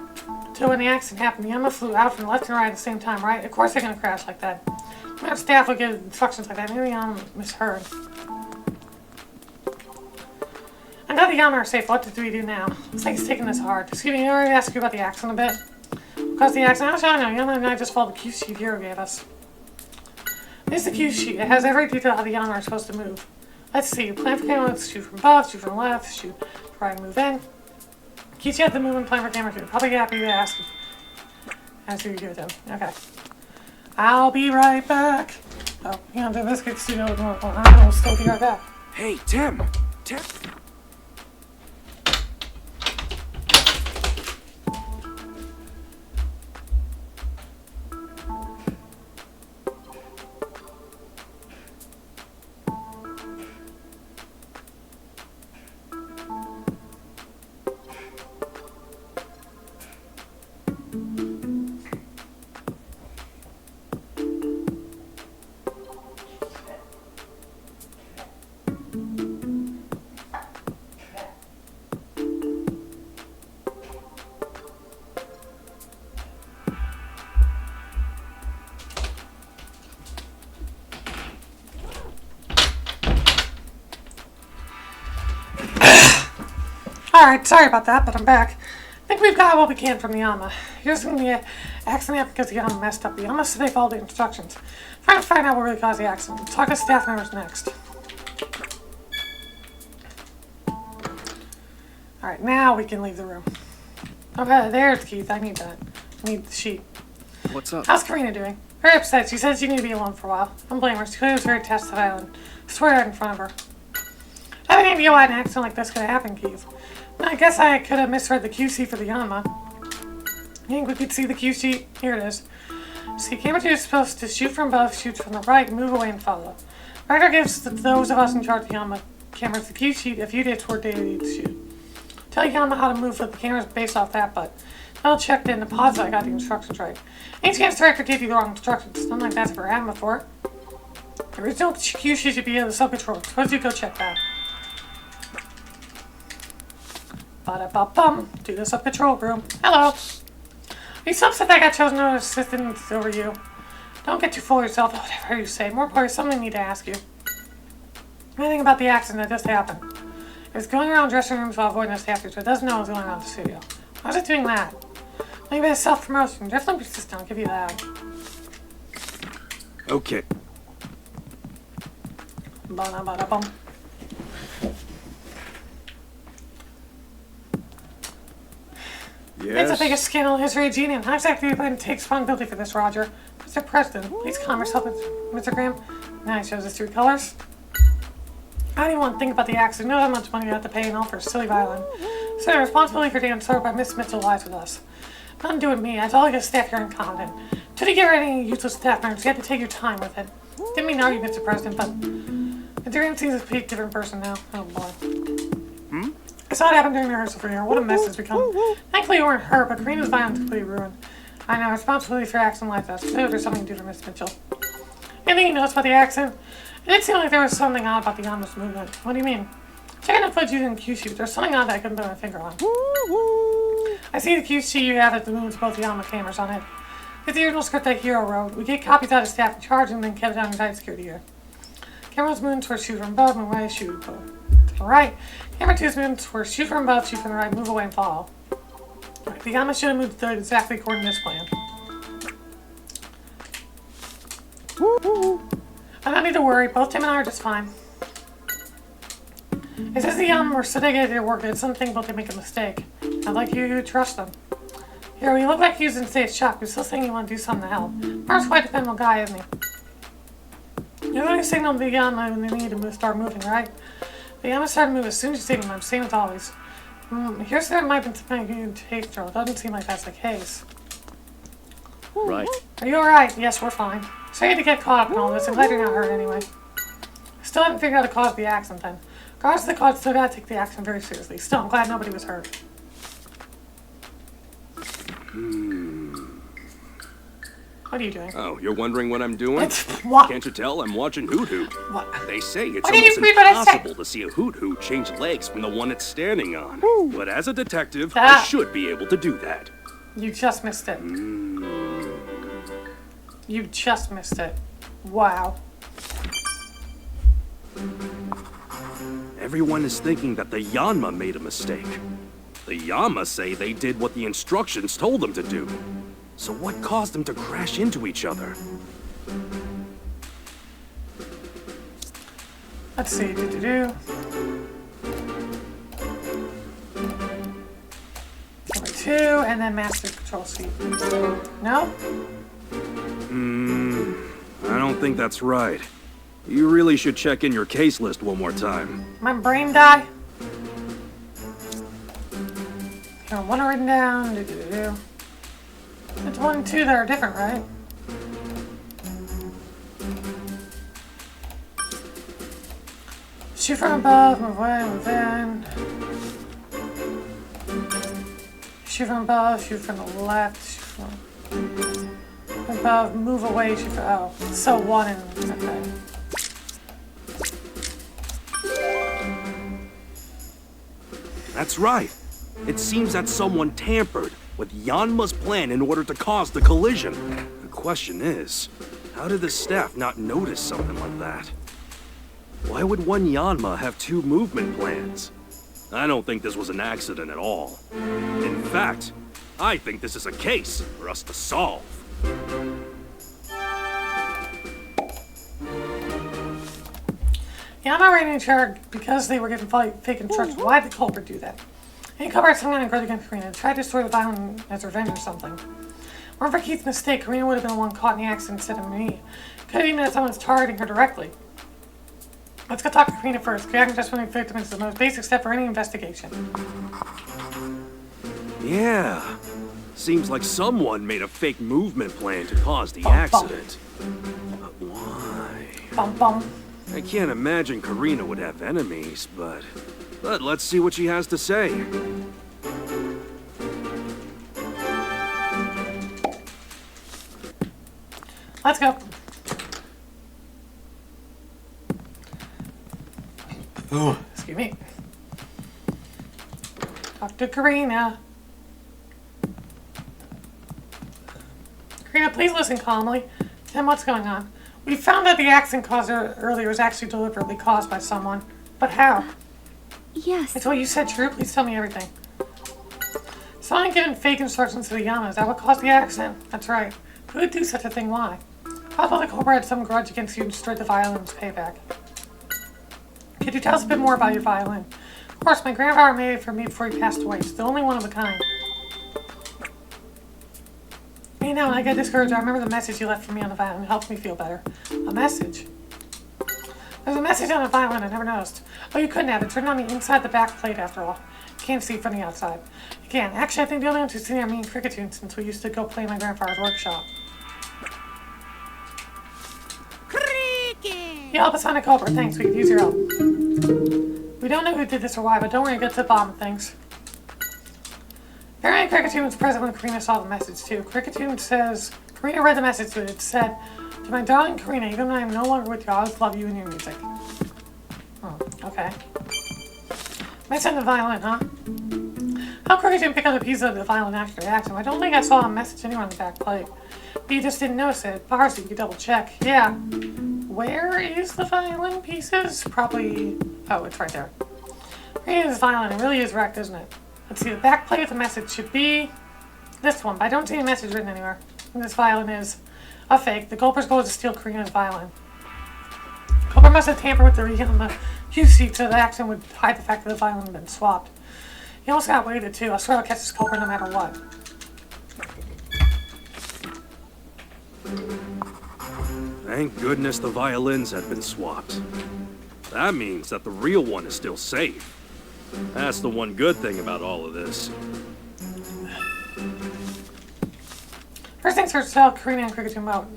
to when the accident happened. Yama flew out from left and right at the same time, right? Of course they're gonna crash like that. Our staff would get instructions like that. Maybe Yama misheard. I know the Yama are safe. What do we do now? Looks like he's taking this hard. Excuse me, I already asked you about the accident a bit. Because the accident, I don't know. Yama and I just followed the cue sheet Hero gave us. This is the cue sheet. It has every detail how the Yama are supposed to move. Let's see. Plan for camera, shoot from above, shoot from left, shoot right, move in. Keeps you at the movement plan for camera 2. Probably happy to ask you do it then. Okay. I'll be right back. Oh, yeah, the biscuit studio with more. I'll still be right back. Hey, Tim! Tim! Alright, sorry about that, but I'm back. I think we've got what we can from the Yama. Here's when the accident because the Yama messed up. The Yama said they followed the instructions. Trying to find out what really caused the accident. Talk to staff members next. Alright, now we can leave the room. Okay, there's Keith. I need that. I need the sheet. What's up? How's Karina doing? Very upset. She says you need to be alone for a while. Don't blame her. She clearly was very tested island. I swear it in front of her. I have any idea why an accident like this could have happened, Keith. I guess I could have misread the QC for the Yama. You think we could see the Q sheet? Here it is. See, camera 2 is supposed to shoot from above, shoot from the right, move away, and follow. Writer gives those of us in charge of the Yama cameras the Q sheet if you did toward daily to shoot. Tell Yama how to move with the cameras based off that, but I'll check in the pause I got the instructions right. Any chance the director gave you the wrong instructions? Nothing like that's ever happened before. The original Q sheet should be in the sub-control. Suppose you go check that. Ba-da-ba-bum. Do the sub-control room. Hello. Are you so upset that I got chosen as assistant over you? Don't get too full of yourself, whatever you say. More importantly, something I need to ask you. Anything about the accident that just happened? It was going around dressing rooms while avoiding the staff, so it doesn't know what's going on in the studio. Why is it doing that? Maybe it's self-promotion. Definitely persistent, I'll give you that. Okay. Ba-da-ba-da-bum. Yes? It's the biggest scandal in the history of Genius. How exactly do you plan to take responsibility for this, Roger? Mr. President, please calm yourself, Mr. Graham. Now he shows us 3 colors. I don't even want to think about the accident. Know how much money you have to pay and all for a silly violin. So the responsibility for damage started by Miss Mitchell lies with us. Nothing to do with me. I told you the staff here incompetent. To get rid of any useless staff members, you have to take your time with it. Didn't mean to argue, Mr. President, but Mr. Graham seems a pretty different person now. Oh boy. I saw it happen during rehearsal for here. What a mess it's become. Thankfully you weren't hurt, but Karina's violence completely ruined. I know, responsibility for accident like that. So there's something to do for Miss Mitchell. Anything you notice about the accident? It did seem like there was something odd about the Yama's movement. What do you mean? Checking the footage using the Q sheet, there's something odd that I couldn't put my finger on. I see the Q sheet you have at the movements both Yama cameras on it. It's the original script that Hero wrote. We get copies out of staff in charge and then kept it on tight security here. Camera's movements were shoot from above, move away, shoot to the right. Camera 2's movements were shoot from above, shoot from the right, move away, and follow. The Yama should have moved exactly according to this plan. I don't need to worry. Both Tim and I are just fine. It says the Yama were so dedicated to their work that some think they make a mistake. I'd like you to trust them. Here, you look like he was in state shock. You're still saying you want to do something to help. Mark's quite a dependable guy, isn't he? You only signaled the Yama when they need to start moving, right? The Yama started to move as soon as you signaled them, same as always. Here's there might have been something you can take, Joe. It doesn't seem like that's the case. Right. Are you alright? Yes, we're fine. Sorry to get caught up in all this. I'm glad you're not hurt anyway. Still haven't figured out the cause of the accident then. Regardless of the cause, still gotta take the accident very seriously. Still, I'm glad nobody was hurt. What are you doing? Oh, you're wondering what I'm doing? What? Can't you tell? I'm watching Hoot Hoot. What? They say it's Why didn't almost you read what I said? impossible to see a Hoot Hoot change legs from the one it's standing on. But as a detective, Ah. I should be able to do that. You just missed it. You just missed it. Wow. Everyone is thinking that the Yanma made a mistake. The Yama say they did what the instructions told them to do. So what caused them to crash into each other? Let's see. Number 2, and then Master Control C. No? I don't think that's right. You really should check in your case list one more time. My brain die? Got one written down. It's 1 and 2 that are different, right? Shoot from above, move away, move in. Shoot from above, shoot from the left, shoot from above, move away, shoot from, oh. So 1 and, okay. That's right. It seems that someone tampered with Yanma's plan in order to cause the collision. The question is, how did the staff not notice something like that? Why would one Yanma have 2 movement plans? I don't think this was an accident at all. In fact, I think this is a case for us to solve. Yeah, I'm not writing a chart because they were given fake instructions. Why did the culprit do that? He covered some kind of grudge against Karina and tried to destroy the violin as revenge or something. Or for Keith's mistake, Karina would have been the one caught in the accident instead of me. Could have even had someone targeting her directly. Let's go talk to Karina first. Reacting just when we victim is the most basic step for any investigation. Yeah. Seems like someone made a fake movement plan to cause the accident. But why? Bum bum. I can't imagine Karina would have enemies, but let's see what she has to say. Let's go. Excuse me. Talk to Karina. Karina, please listen calmly. Tim, what's going on? We found that the accident caused earlier was actually deliberately caused by someone. But how? Yes. It's what you said true? Please tell me everything. Someone given fake instructions to the Yama. Is that what caused the accident? That's right. Who would do such a thing? Why? Probably the culprit had some grudge against you and destroyed the violin's payback. Could you tell us a bit more about your violin? Of course, my grandfather made it for me before he passed away. It's the only one of a kind. You know, when I get discouraged, I remember the message you left for me on the violin. It helps me feel better. A message? There's a message on the violin I never noticed. Oh, you couldn't have. It's written on the inside the back plate, after all. You can't see from the outside. You can't. Actually, I think the only ones who've seen are me and Cricketune since we used to go play in my grandfather's workshop. You help us find a culprit. Thanks, we could use your help. We don't know who did this or why, but don't worry, we'll get to the bottom of things. Apparently, Cricketune was present when Karina saw the message, too. Cricketune says, Karina read the message to it. It said, to my darling Karina, even though I am no longer with you, I always love you and your music. Oh, okay. Missing the violin, huh? How Cricketune pick up a piece of the violin after the accident? I don't think I saw a message anywhere on the back plate. But you just didn't notice it. Parsley, you could double check. Yeah. Where is the violin pieces? Probably... Oh, it's right there. Karina's violin. It really is wrecked, isn't it? Let's see, the back plate with the message should be this one, but I don't see a message written anywhere. And this violin is a fake. The culprit's goal is to steal Karina's violin. Culprit must have tampered with the reed on the cue seat so the accident would hide the fact that the violin had been swapped. He almost got weighted too. I swear I'll catch this culprit no matter what. Thank goodness the violins had been swapped. That means that the real one is still safe. That's the one good thing about all of this. First things first, tell Karina and Pikachu about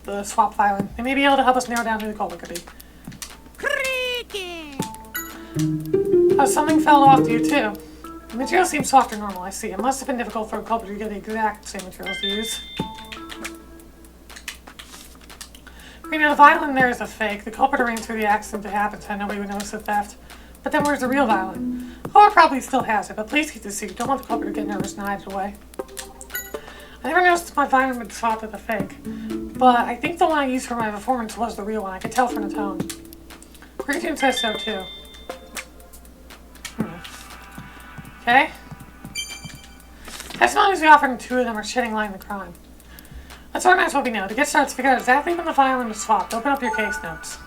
the swap violin. They may be able to help us narrow down who the culprit could be. Oh, something fell off to you too. The material seems soft or normal, I see. It must have been difficult for a culprit to get the exact same materials to use. Karina, the violin there is a fake. The culprit arranged for the accident to happen so nobody would notice the theft. But then where's the real violin? Culprit probably still has it, but please keep the secret. Don't want the culprit to get nervous and hide it away. I never noticed my violin had been swapped with a fake, but I think the one I used for my performance was the real one. I could tell from the tone. Pikachu says so too. Okay. Testimonies we offered and two of them are shedding light on the crime. Let's organize what we know. To get started, figure out exactly when the violin was swapped. Open up your case notes.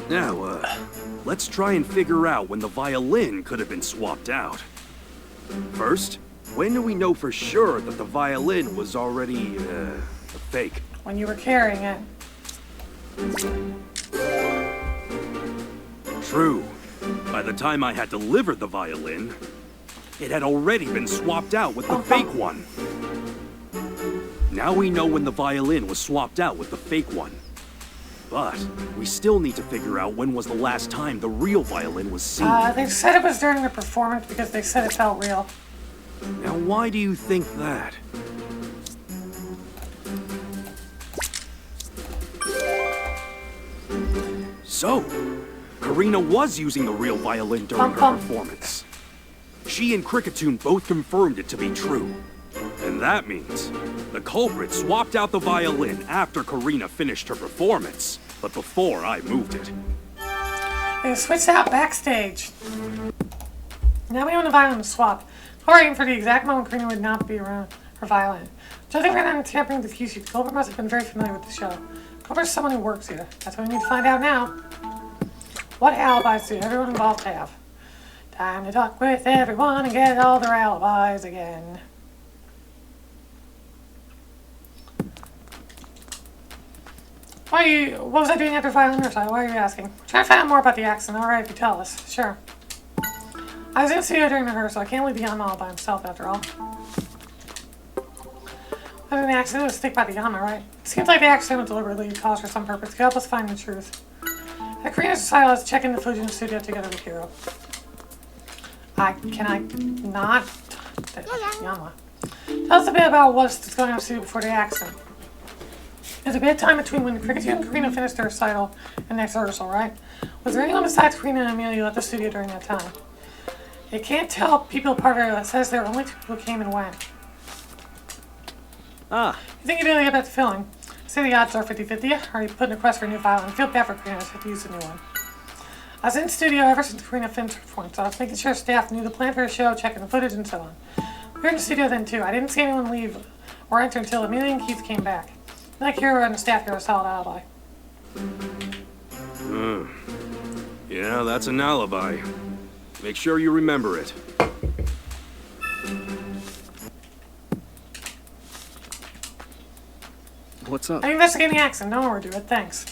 Now, let's try and figure out when the violin could have been swapped out. First, when do we know for sure that the violin was already, a fake? When you were carrying it. True. By the time I had delivered the violin, it had already been swapped out with the fake one. Now we know when the violin was swapped out with the fake one. But we still need to figure out when was the last time the real violin was seen. They said it was during the performance because they said it felt real. Now why do you think that? So, Karina was using the real violin during her performance. She and Cricketoon both confirmed it to be true. And that means the culprit swapped out the violin after Karina finished her performance, but before I moved it. They switched out backstage. Now we know the violin was swapped. Hurrying for the exact moment Karina would not be around her violin. Judging by them tampering with the cue sheet, the culprit must have been very familiar with the show. The culprit is someone who works here. That's what we need to find out now. What alibis do everyone involved have? Time to talk with everyone and get all their alibis again. What was I doing after violin recital? Why are you asking? Trying to find out more about the accident. Alright, if you tell us. Sure. I was in the studio during rehearsal. I can't leave the Yama all by himself after all. I mean, the accident was stick by the Yama, right? It seems like the accident was deliberately caused for some purpose to help us find the truth. At Karina's recital, let's check into Fuji's studio together with Hiro. Can I not? Yama. Tell us a bit about what's going on in the studio before the accident. There's a bit of time between when Pikachu and Karina finished their recital and next rehearsal, right? Was there anyone besides Karina and Amelia who left the studio during that time? You can't tell people apart here that says there were only two people who came and went. Ah. You think you really about the filming? Say the odds are 50-50, or you put in a request for a new file and feel bad for Karina to use a new one. I was in the studio ever since Karina finished her performance, so I was making sure staff knew the plan for the show, checking the footage, and so on. We were in the studio then too. I didn't see anyone leave or enter until Amelia and Keith came back. Like Hiro and the staff here a solid alibi. Yeah, that's an alibi. Make sure you remember it. What's up? I'm investigating the accident. Don't overdo it. Thanks.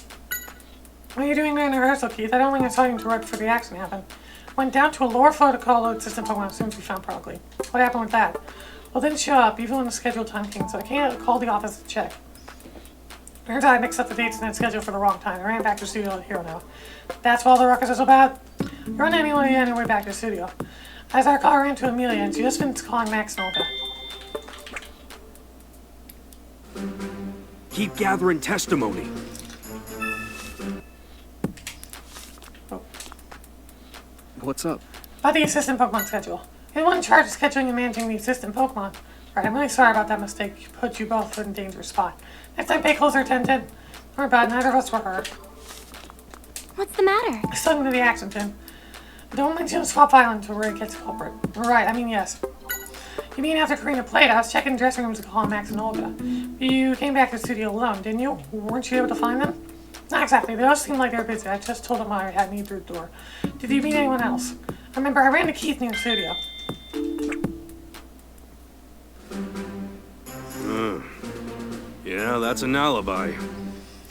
What are you doing during the rehearsal, Keith? I don't think I saw you right before the accident happened. Went down to a lower protocol load system Pokemon as soon as we found Progley. What happened with that? Well, it didn't show up, even when the scheduled time came, so I can't call the office to check. Turns out I mixed up the dates and that schedule for the wrong time. I ran back to the studio at Hiro now. That's why all the ruckus is so bad. You're on anyway back to the studio. As our call ran to Amelia, and she just finished calling Max and Olga. Keep gathering testimony. What's up? About the assistant Pokemon schedule. You're the one in charge of scheduling and managing the assistant Pokemon. Right, I'm really sorry about that mistake. You put you both in a dangerous spot. Next time, pay closer attention. Don't worry about it, neither of us were hurt. What's the matter? Stuck to the accent, Tim. Don't mention the swap violence where it gets culprit. Right, I mean, yes. You mean after Karina played, I was checking dressing rooms to call Max and Olga. You came back to the studio alone, didn't you? Weren't you able to find them? Not exactly. They all seemed like they were busy. I just told them I had me through the door. Did you meet anyone else? Remember, I ran to Keith near the studio. Yeah, that's an alibi.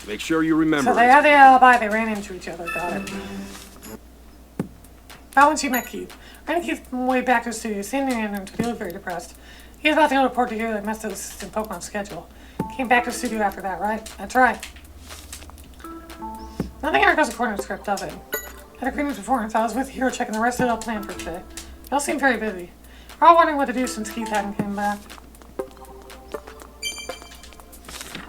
Make sure you remember So they it. had the alibi, they ran into each other. Got it. About when she met Keith. Ran to Keith way back to the studio, standing in and he looked very depressed. He was about to go to report to hear that messed up the assistant Pokemon schedule. Came back to the studio after that, right? That's right. Nothing ever goes according to the script, does it? At Agreement's performance, I was with Hero checking the rest of the plan for today. Y'all seem very busy. We're all wondering what to do since Keith hadn't came back.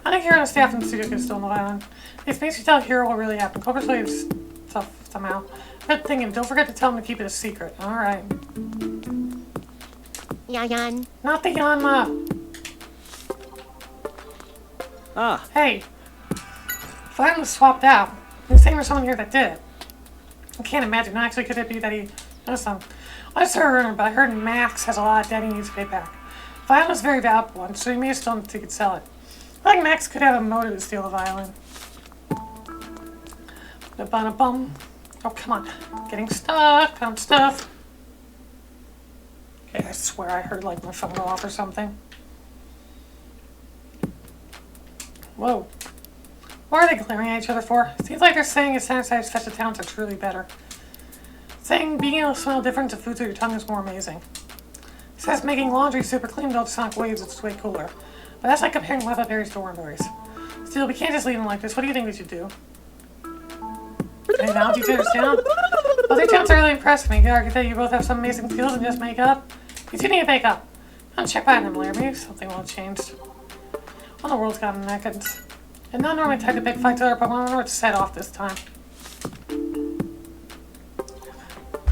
I think Hero and the staff in the studio could have stolen the violin. It makes you tell Hero what really happened. Culprits played stuff somehow. Good thinking. Don't forget to tell him to keep it a secret. Alright. Yan. Not the Yanma. Ah, Hey. Violin was swapped out. You're saying there's someone here that did it. I can't imagine. Actually, could it be that he knows some? I just heard a rumor, but I heard Max has a lot of debt he needs to pay back. Violin is a very valuable one, so he may have stolen it so he could sell it. I think Max could have a motive to steal the violin. Ba-ba-da-bum. Oh, come on. Getting stuck on stuff. Okay, I swear I heard like my phone go off or something. Whoa. What are they glaring at each other for? Seems like they're saying it's sanitized festive towns are truly better. Saying being able to smell different to food through your tongue is more amazing. Says making laundry super clean built sonic waves is way cooler. But that's like comparing leather berries to worm berries. Still, we can't just leave them like this. What do you think we should do? Any analogy to understand? Well, they sound really impressed me. You argue that you both have some amazing skills and just make up. You two need to make up. I'll check by them later. Maybe something will have changed. Well, the world's gotten Ekans. And not normally tied to big fights with our Pokemon. I wonder what to set off this time.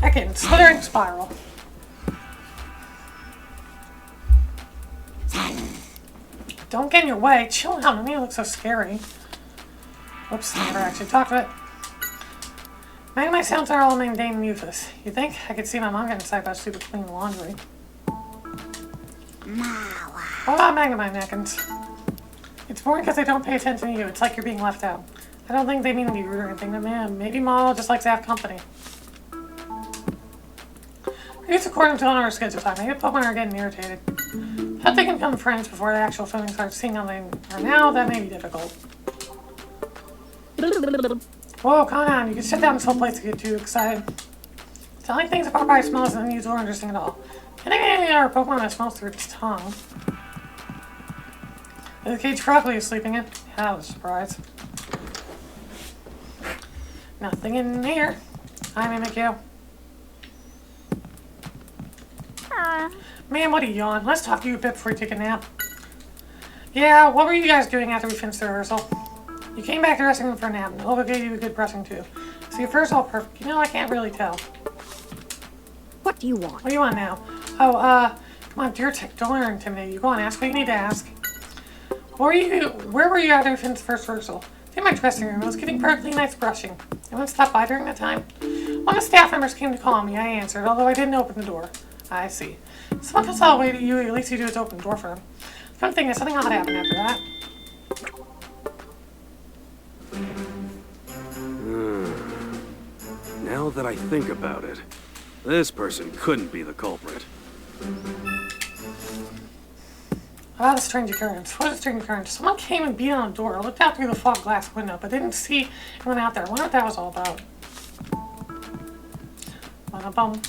Ekans, slithering spiral. Don't get in your way. Chill out. I mean, it looks so scary. Whoops, I never actually talked to it. Many of my sounds are all mundane and useless. You think? I could see my mom getting excited about super clean laundry. What about Magnemite Ekans? It's boring because they don't pay attention to you. It's like you're being left out. I don't think they mean to be rude or anything, but man, maybe Mom just likes to have company. Maybe it's according to our schedule time. Maybe Pokemon are getting irritated. If they can become friends before the actual filming starts, seeing how they are now, that may be difficult. Whoa, calm down. You can shut down this whole place to get too excited. Telling things about by smells isn't unusual or interesting at all. I think any other Pokemon that smells through its tongue. Is the cage Frogly is sleeping in? Yeah, that was a surprise. Nothing in here. I mimic you. Man, what a yawn. Let's talk to you a bit before you take a nap. Yeah, what were you guys doing after we finished the rehearsal? You came back to the dressing room for a nap, and Olga gave you a good brushing too. So your fur's all perfect. You know, I can't really tell. What do you want? What do you want now? Oh, come on, dear Tech, don't let her intimidate you. Go on, ask what you need to ask. Where were you after we finished the first rehearsal? In my dressing room. I was getting perfectly nice brushing. Anyone stop by during that time? One of the staff members came to call me. I answered, although I didn't open the door. I see. Someone comes all the way to you, at least you do is open the door for them. Come think there's something odd happened after that. Now that I think about it, this person couldn't be the culprit. About a strange occurrence. What is a strange occurrence? Someone came and beat on the door. I looked out through the fog glass window, but didn't see anyone out there. I wonder what that was all about. Bum.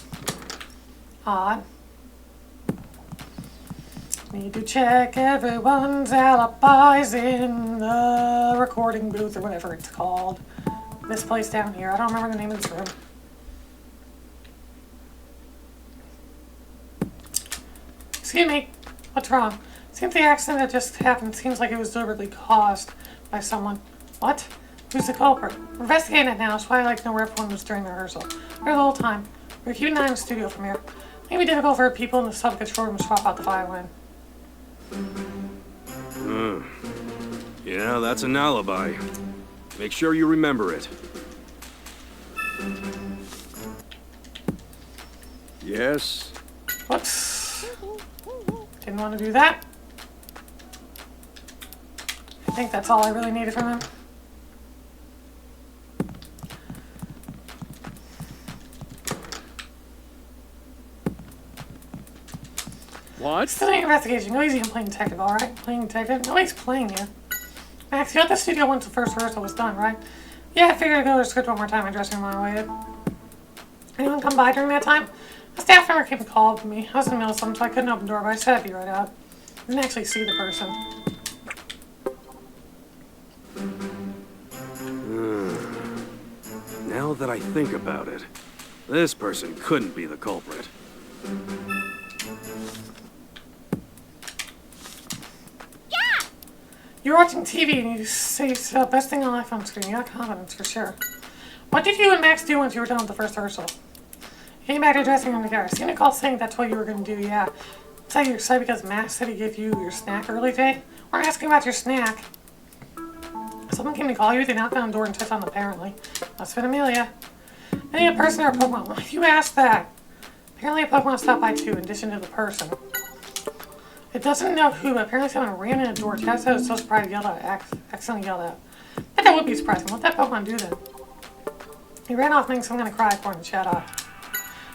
Odd. Need to check everyone's alibis in the recording booth or whatever it's called. This place down here. I don't remember the name of this room. Excuse me. What's wrong? Seems the accident that just happened seems like it was deliberately caused by someone. What? Who's the culprit? We're investigating it now, so I'd like to know where everyone was during the rehearsal. Where the whole time. We're keeping an eye on the studio from here. It may be difficult for people in the sub-control room to swap out the violin. Yeah, that's an alibi. Make sure you remember it. Yes? Whoops. Didn't want to do that. I think that's all I really needed from him. What? Still doing investigation. Go easy on playing detective, alright? Playing detective? Nobody's playing you. Max, you got the studio once the first rehearsal was done, right? Yeah, I figured I'd go to the script one more time. My dressing room while I waited. Anyone come by during that time? A staff member came and called me. I was in the middle of something, so I couldn't open the door, but I said I'd be right out. I didn't actually see the person. Now that I think about it, this person couldn't be the culprit. You're watching TV and you say it's the best thing on iPhone screen. You got confidence for sure. What did you and Max do once you were done with the first rehearsal? You came back to the dressing room together. I seen a call saying that's what you were going to do, yeah. Is that you're excited because Max said he gave you your snack early today? We're asking about your snack. Someone came to call you. They knocked on the door and touched on apparently. Must have been Amelia. Maybe a person or a Pokemon. Why do you ask that? Apparently a Pokemon stopped by too, in addition to the person. It doesn't know who, but apparently someone ran in the door. Chad said it was so surprised, yelled out, accidentally yelled out. But that would be surprising. What'd that Pokemon do then? He ran off thinking someone gonna cry according to Chad.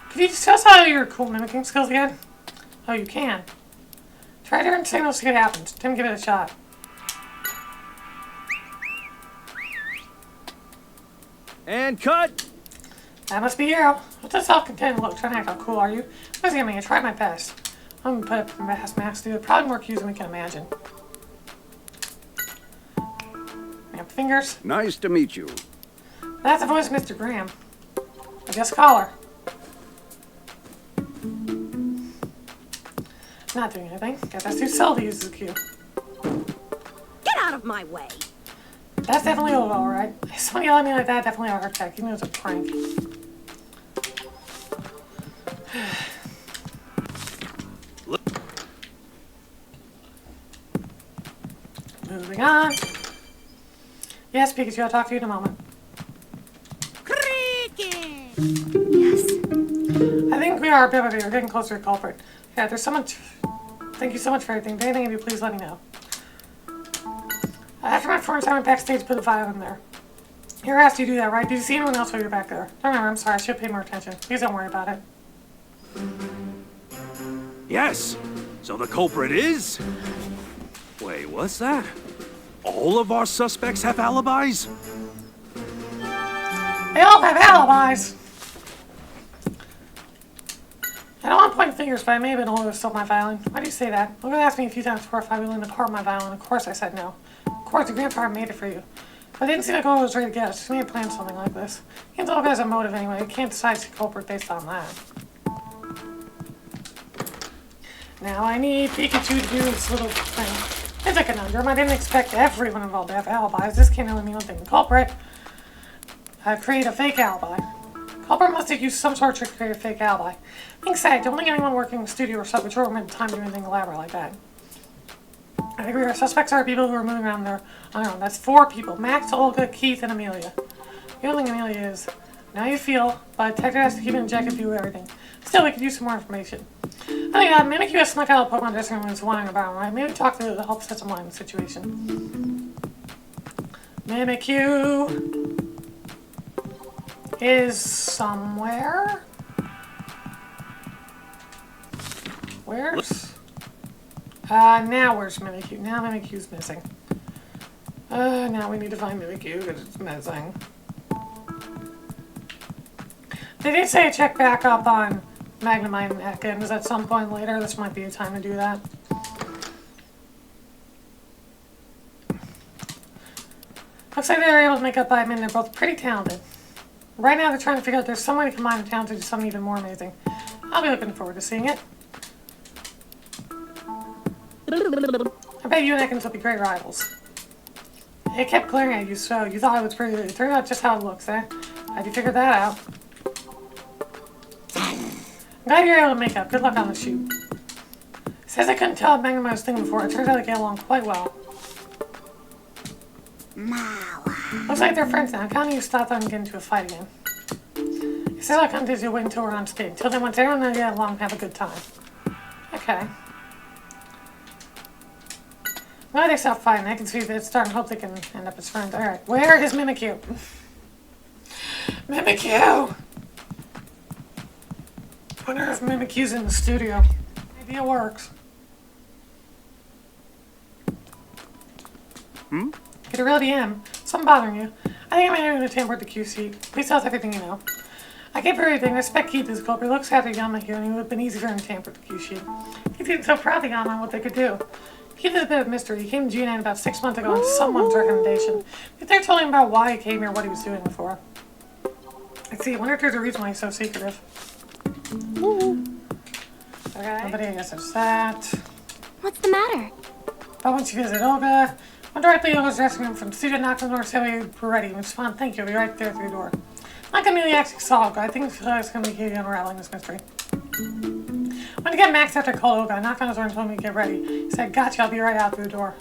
Could you just tell us how your cool mimicking skills again? Oh, you can. Try different signals to see what happens. Tim, give it a shot. And cut! That must be Hero. What's a self-contained look? Trying to act how cool are you? What's it gonna I tried my best. I'm gonna put up past Max, dude. Probably more cues than we can imagine. Snap fingers. Nice to meet you. That's the voice of Mr. Graham. I guess caller. Not doing anything. Guess that's too subtle to use as a cue. Get out of my way. That's definitely a little alright. Somebody yelling at me like that, definitely a heart attack. You know it's a prank. Moving on. Yes, Pikachu, I'll talk to you in a moment. Yes. I think we are, we're getting closer to the culprit. Yeah, there's so much. Thank you so much for everything. If anything of you, please let me know. After my performance, I went backstage to put the vial in there. You're asked you to do that, right? Did you see anyone else while you were back there? Don't remember, I'm sorry, I should pay more attention. Please don't worry about it. Yes. So the culprit is... Wait, what's that? All of our suspects have alibis? They all have alibis! I don't want to point fingers, but I may have been older to stole my violin. Why do you say that? Logan asked me a few times before if I was willing to part my violin. Of course I said no. Of course, the grandfather made it for you. But I didn't see like I was ready to guess. She may have planned something like this. He all has a motive anyway. You can't decide the culprit based on that. Now I need Pikachu to do this little thing. It's a conundrum. I didn't expect everyone involved to have alibis. This can't only mean one thing. The culprit create a fake alibi. Culprit must have used some sort of trick to create a fake alibi. Think sad. Don't think anyone working in the studio or sub-patrol room had time to do anything elaborate like that. I agree. Our suspects are people who are moving around there on their own. That's 4 people. Max, Olga, Keith, and Amelia. The only thing Amelia is. Now you feel, but detective has to keep it in check and do everything. Still, we could use some more information. Oh yeah, Mimikyu has snuck out of the Pokemon dressing room and was wandering about, right? Maybe talk to help set some light in the situation. Mimikyu is somewhere. Where's? Now where's Mimikyu? Now Mimikyu's missing. Now we need to find Mimikyu because it's missing. They did say check back up on Magnemite and Ekans at some point later. This might be a time to do that. Looks like they were able to make up by a minute. They're both pretty talented. Right now they're trying to figure out there's some way to combine the talents to do something even more amazing. I'll be looking forward to seeing it. I bet you and Ekans will be great rivals. It kept glaring at you, so you thought it was pretty good. It turned out just how it looks, eh? How'd you figure that out? I'm glad you're able to make up. Good luck on the shoot. Says I couldn't tell if Magnemite was thinking before. It turns out they get along quite well. Looks like they're friends now. I can't even stop them and get into a fight again. Still, I can't do wait until we're on stage. Till then, once everyone knows get along, have a good time. Okay. Well, they stop fighting. I can see that it's starting to hope they can end up as friends. Alright, where is Mimikyu? Mimikyu! I wonder if Mimikyu's in the studio. Maybe it works. It really am. Something bothering you. I think I'm going to tamper with the Q seat. Please tell us everything you know. I gave her everything. I suspect Keith is the culprit. Looks after Yama here, and it would have been easy for him to tamper with the Q sheet. He seemed so proud of Yama and what they could do. Keith is a bit of a mystery. He came to GNN about 6 months ago on someone's recommendation. If they're telling him about why he came here, what he was doing before. I see. I wonder if there's a reason why he's so secretive. Okay. Nobody, I guess there's that. What's the matter? But once you visit Olga, went directly to Olga's dressing room from the studio, knocked on the door, said we're ready. And respond, thank you, I'll be right there through the door. Not gonna really actually solve Olga. I think it's gonna be key to unraveling this mystery. When to get Max after I called Olga, I knocked on his door and told me to get ready. He said, gotcha, I'll be right out through the door.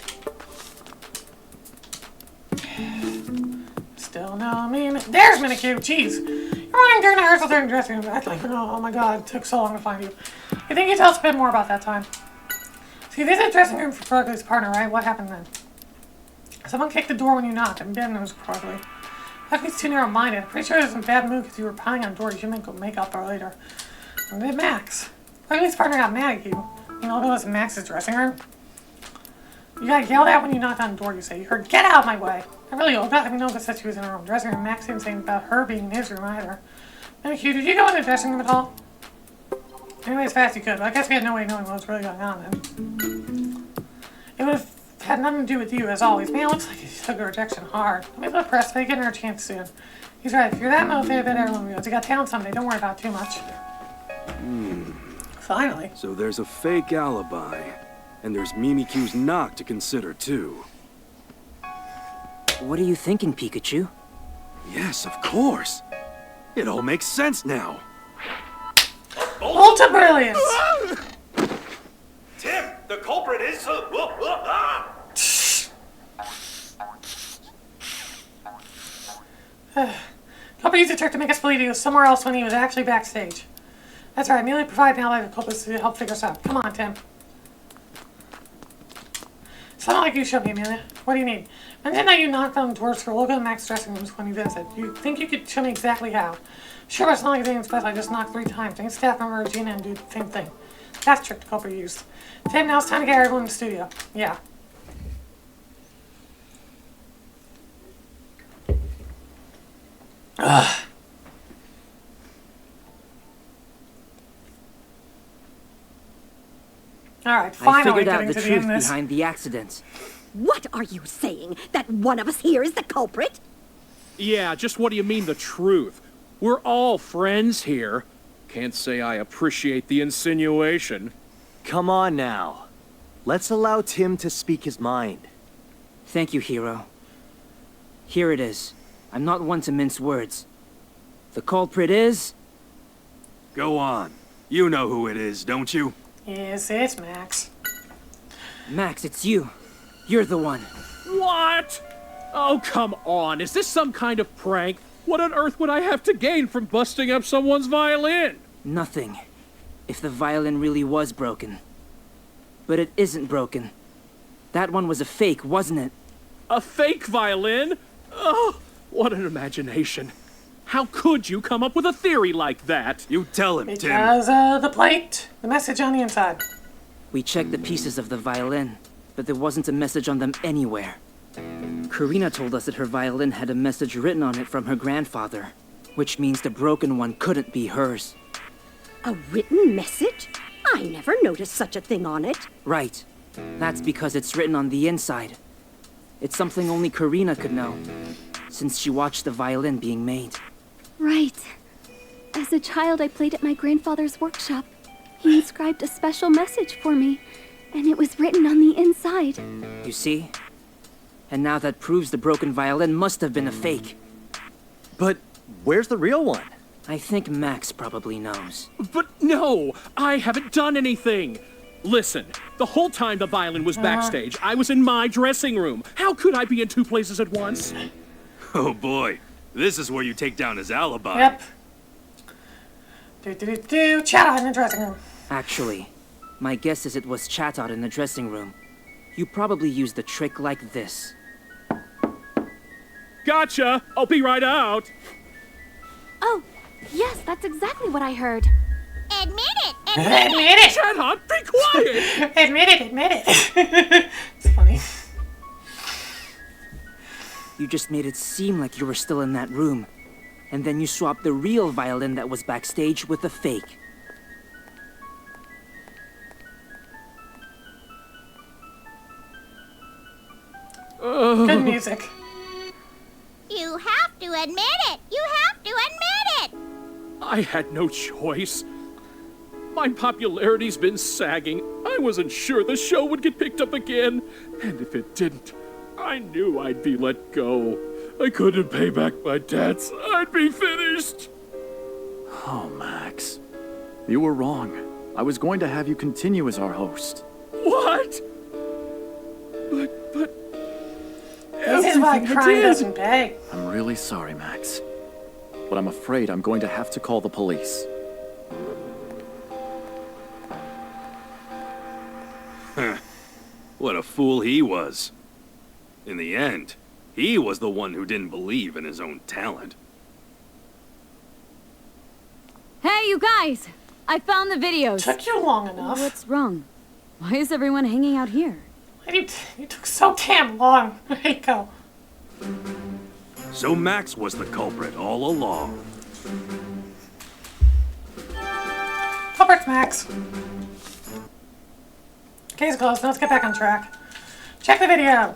Still no, I mean, there's Mimikyu, jeez. You're running during the rehearsal during the dressing room. I don't even know, oh my god, it took so long to find you. You think you tell us a bit more about that time? So you visited the dressing room for Fergley's partner, right? What happened then? Someone kicked the door when you knocked, and Ben knows Fergley. Fergley's too narrow-minded. I'm pretty sure he was in a bad mood because you were pounding on the door. You should make up for later. Or did Max? Fergley's partner got mad at you. You know, it was in Max's dressing room. You got yelled at when you knocked on the door, you say. You heard, get out of my way. I really Olga. I mean, Olga said she was in her own dressing room. Max didn't say anything about her being in his room either. Mimikyu, did you go in the dressing room at all? Anyway, as fast as you could. But I guess we had no way of knowing what was really going on then. It would have had nothing to do with you, as always. Man, it looks like he took her rejection hard. I'm a little pressed, but getting her a chance soon. He's right. If you're that motivated, then everyone realizes. You got talent someday. Don't worry about it too much. Finally. So there's a fake alibi. And there's Mimikyu's knock to consider, too. What are you thinking, Pikachu? Yes, of course. It all makes sense now. Ultra brilliance! Tim, the culprit is... Culprit used a trick to make us believe he was somewhere else when he was actually backstage. That's right, merely provide an alibi for culprits to help figure us out. Come on, Tim. Something like you showed me, Amelia. What do you need? Mention that you knocked on doors for Olga and Max dressing rooms when you visited. You think you could show me exactly how? Sure, it's not like anything special. I just knocked 3 times. Any staff member or Gina and do the same thing. That's the trick the culprit used. Tim, now it's time to get everyone in the studio. Yeah. Ugh. Alright, finally I figured out getting the to the truth end of this. behind the accident. What are you saying? That one of us here is the culprit? Yeah, just what do you mean the truth? We're all friends here. Can't say I appreciate the insinuation. Come on now. Let's allow Tim to speak his mind. Thank you, Hero. Here it is. I'm not one to mince words. The culprit is... Go on. You know who it is, don't you? Yes, it's Max. Max, it's you. You're the one. What? Oh, come on. Is this some kind of prank? What on earth would I have to gain from busting up someone's violin? Nothing. If the violin really was broken. But it isn't broken. That one was a fake, wasn't it? A fake violin? Oh, what an imagination. How could you come up with a theory like that? You tell him, Tim. Because, the plate, the message on the inside. We checked the pieces of the violin, but there wasn't a message on them anywhere. Karina told us that her violin had a message written on it from her grandfather, which means the broken one couldn't be hers. A written message? I never noticed such a thing on it. Right. That's because it's written on the inside. It's something only Karina could know, since she watched the violin being made. Right. As a child, I played at my grandfather's workshop. He inscribed a special message for me, and it was written on the inside. You see? And now that proves the broken violin must have been a fake. But where's the real one? I think Max probably knows. But no, I haven't done anything. Listen, the whole time the violin was backstage, I was in my dressing room. How could I be in 2 places at once? Oh boy, this is where you take down his alibi. Yep. Chat in the dressing room. Actually, my guess is it was Chatot in the dressing room. You probably used a trick like this. Gotcha! I'll be right out! Oh, yes, that's exactly what I heard. Admit it. Admit it! Chatot, be quiet! Admit it. It's funny. You just made it seem like you were still in that room. And then you swapped the real violin that was backstage with the fake. Good music. You have to admit it. You have to admit it. I had no choice. My popularity's been sagging. I wasn't sure the show would get picked up again. And if it didn't, I knew I'd be let go. I couldn't pay back my debts. I'd be finished. Oh, Max. You were wrong. I was going to have you continue as our host. What? But... This is why everything I crime did. doesn't pay. I'm really sorry, Max. But I'm afraid I'm going to have to call the police. What a fool he was. In the end, he was the one who didn't believe in his own talent. Hey, you guys! I found the videos. Took you long enough. What's wrong? Why is everyone hanging out here? You took so damn long. Rico. So Max was the culprit all along. Culprit's Max. Case closed. Let's get back on track. Check the video.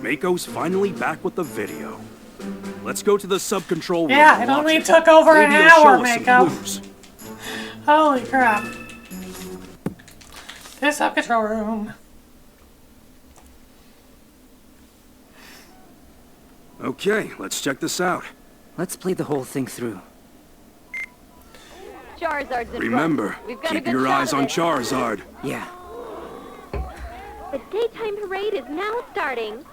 Mako's finally back with the video. Let's go to the sub-control room. Yeah, and it watch only took over Maybe an it'll show hour, us some Mako. clues. Holy crap. This sub-control room. Okay, let's check this out. Let's play the whole thing through. Charizard's in Remember, front. We've got a keep good your shot eyes of on it. Charizard. Yeah. The daytime parade is now starting.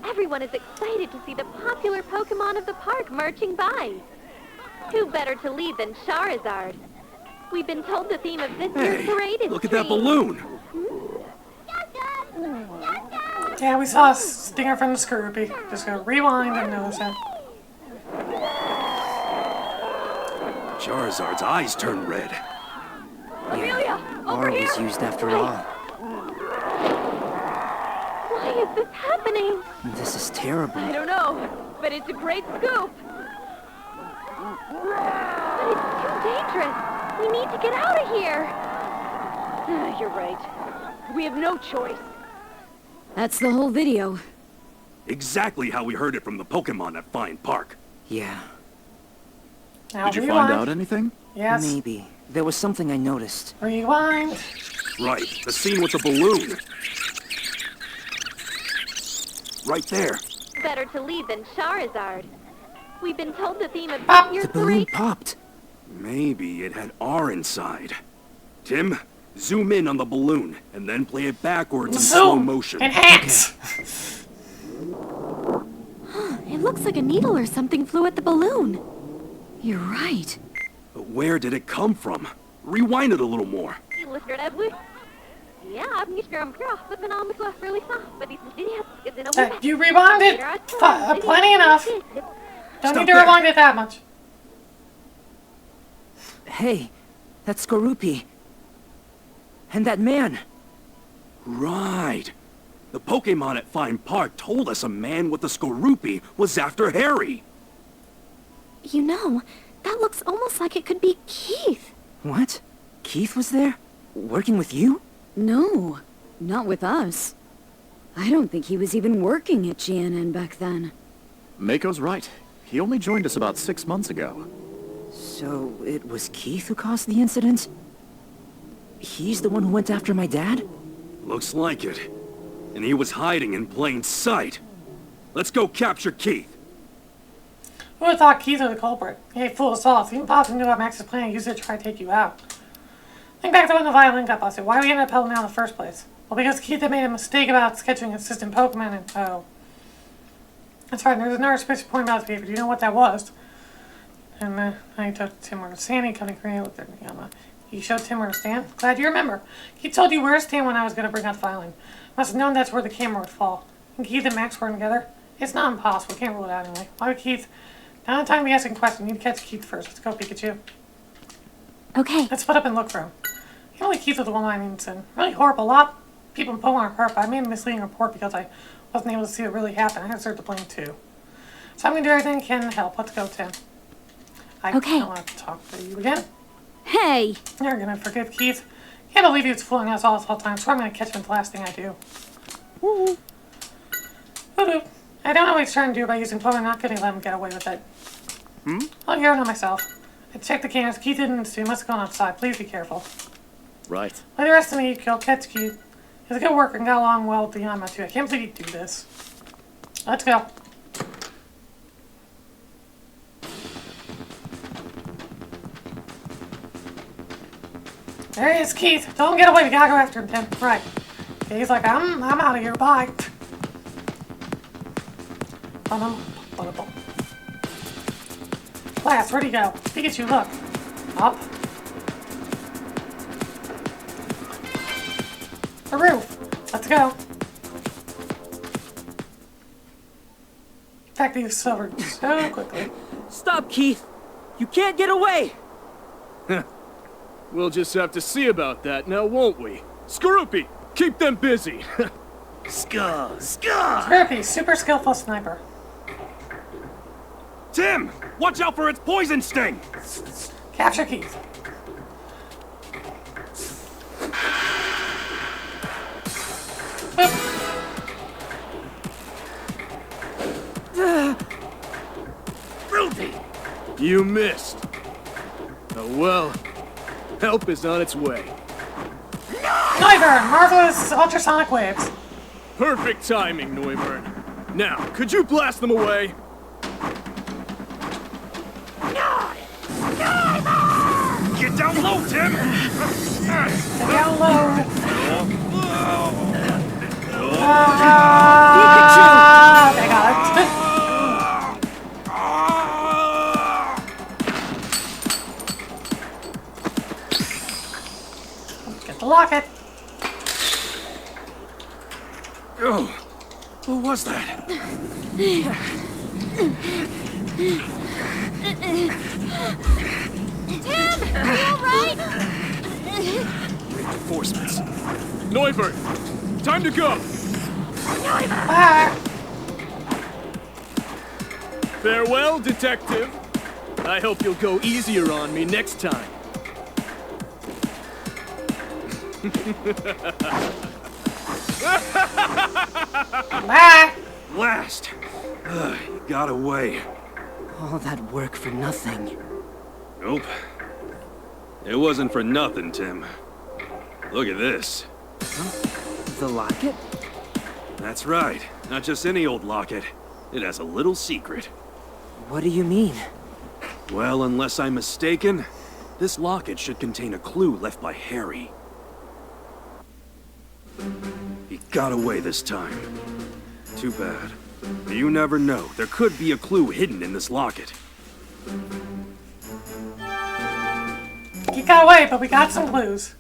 Everyone is excited to see the popular Pokemon of the park marching by. Who better to lead than Charizard? We've been told the theme of this year's Hey, parade is look at that trees. balloon. Yeah, we saw a stinger from the Skorupi. Just gonna rewind and notice it. Charizard's eyes turn red. Amelia, over R here! was used after all. Why is this happening? This is terrible. I don't know, but it's a great scoop. But it's too dangerous. We need to get out of here. You're right. We have no choice. That's the whole video. Exactly how we heard it from the Pokemon at Fine Park. Yeah, Now Did you rewind. find out anything? Yes. maybe. There was something I noticed. Rewind. Right, the scene with the balloon. Right there. Better to lead than Charizard. We've been told the theme of Pop. this year's The balloon parade. popped. Maybe it had R inside. Tim, zoom in on the balloon and then play it backwards in slow Zoom. motion. Enhance. It looks like a needle or something flew at the balloon. You're right. But where did it come from? Rewind it a little more. You rewind it plenty enough. Don't Stop need to there. rewind it that much. Hey, that's Skorupi. And that man. Right. The Pokemon at Fine Park told us a man with a Skorupi was after Harry. You know, that looks almost like it could be Keith. What? Keith was there? Working with you? No, not with us. I don't think he was even working at GNN back then. Mako's right. He only joined us about 6 months ago. So it was Keith who caused the incident? He's the one who went after my dad? Looks like it. And he was hiding in plain sight. Let's go capture Keith. Who would have thought Keith was the culprit? Hey, fool us all. Even Boston knew about Max's plan. He used it to try to take you out. Think back to when the violin got busted. Why we ended up helping out in the first place? Well, because Keith had made a mistake about sketching assistant Pokemon and... Oh. That's right. There's another specific point about the paper. Do you know what that was? And I told Tim where to stand. He couldn't agree with it. You showed Tim where to stand? Glad you remember. He told you where to stand when I was going to bring out the violin. Must have known that's where the camera would fall. And Keith and Max working together? It's not impossible. Can't rule it out anyway. Why would Keith... Now the time to be asking questions. You need to catch Keith first. Let's go, Pikachu. Okay. Let's split up and look for him. Can't believe Keith was the one I mean, sin. Really horrible. A lot of people in Pokemon are hurt, but I made a misleading report because I wasn't able to see what really happened. I had to start the blame too. So I'm going to do everything I can to help. Let's go, Tim. I don't want to talk to you again. Hey! You're going to forgive Keith. Can't believe he was fooling us all this whole time, so I'm going to catch him the last thing I do. Woo-hoo. Woo-hoo. I don't know what he's trying to do by using Pokemon. I'm not going to let him get away with it. I'll hear it on myself. I checked the cameras. Keith didn't see. He must have gone outside. Please be careful. Right. Like the rest of me, I'll catch Keith. He's a good worker and got along well with the Yanma too. I can't believe he'd do this. Let's go. There he is, Keith. Don't get away. We gotta go after him, Tim. Right. Okay, he's like, I'm out of here. Bye. Blast, where'd he go? Pikachu, look. Up. The roof. Let's go. In fact, he sobered so quickly. Stop, Keith! You can't get away! We'll just have to see about that now, won't we? Skorupi, keep them busy. Scrappy, super skillful sniper. Tim, watch out for its poison sting! Capture Keith. You missed. Oh well. Help is on its way. Noivern, marvelous ultrasonic waves. Perfect timing, Noivern. Now, could you blast them away? Get down low, Tim! Get down low. They got it. Get the locket. Oh, what was that? Tim, are you alright? Reinforcements. Noivern, time to go! Bye. Farewell, detective. I hope you'll go easier on me next time. Bye. Blast! He got away. All that work for nothing. Nope. It wasn't for nothing, Tim. Look at this. The locket? That's right. Not just any old locket. It has a little secret. What do you mean? Well, unless I'm mistaken, this locket should contain a clue left by Harry. He got away this time. Too bad. You never know. There could be a clue hidden in this locket. He got away, but we got some clues.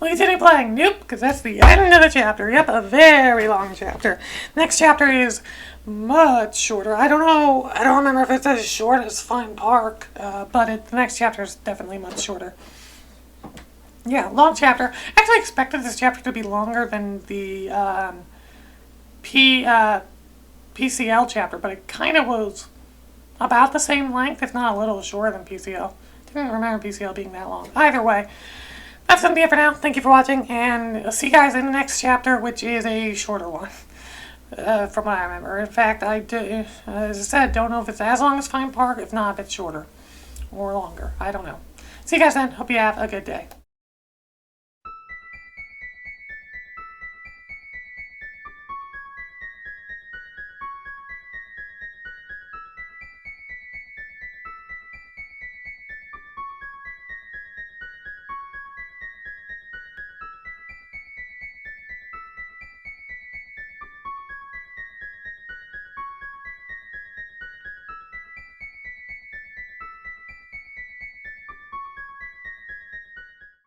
Will you continue playing? Nope, because that's the end of the chapter. Yep, a very long chapter. Next chapter is much shorter. I don't know. I don't remember if it's as short as Fine Park, but the next chapter is definitely much shorter. Yeah, long chapter. I actually expected this chapter to be longer than the PCL chapter, but it kind of was about the same length, if not a little shorter than PCL. Didn't remember PCL being that long. Either way, that's going to be it for now. Thank you for watching, and I'll see you guys in the next chapter, which is a shorter one, from what I remember. In fact, as I said, don't know if it's as long as Fine Park. If not, if it's shorter or longer. I don't know. See you guys then. Hope you have a good day.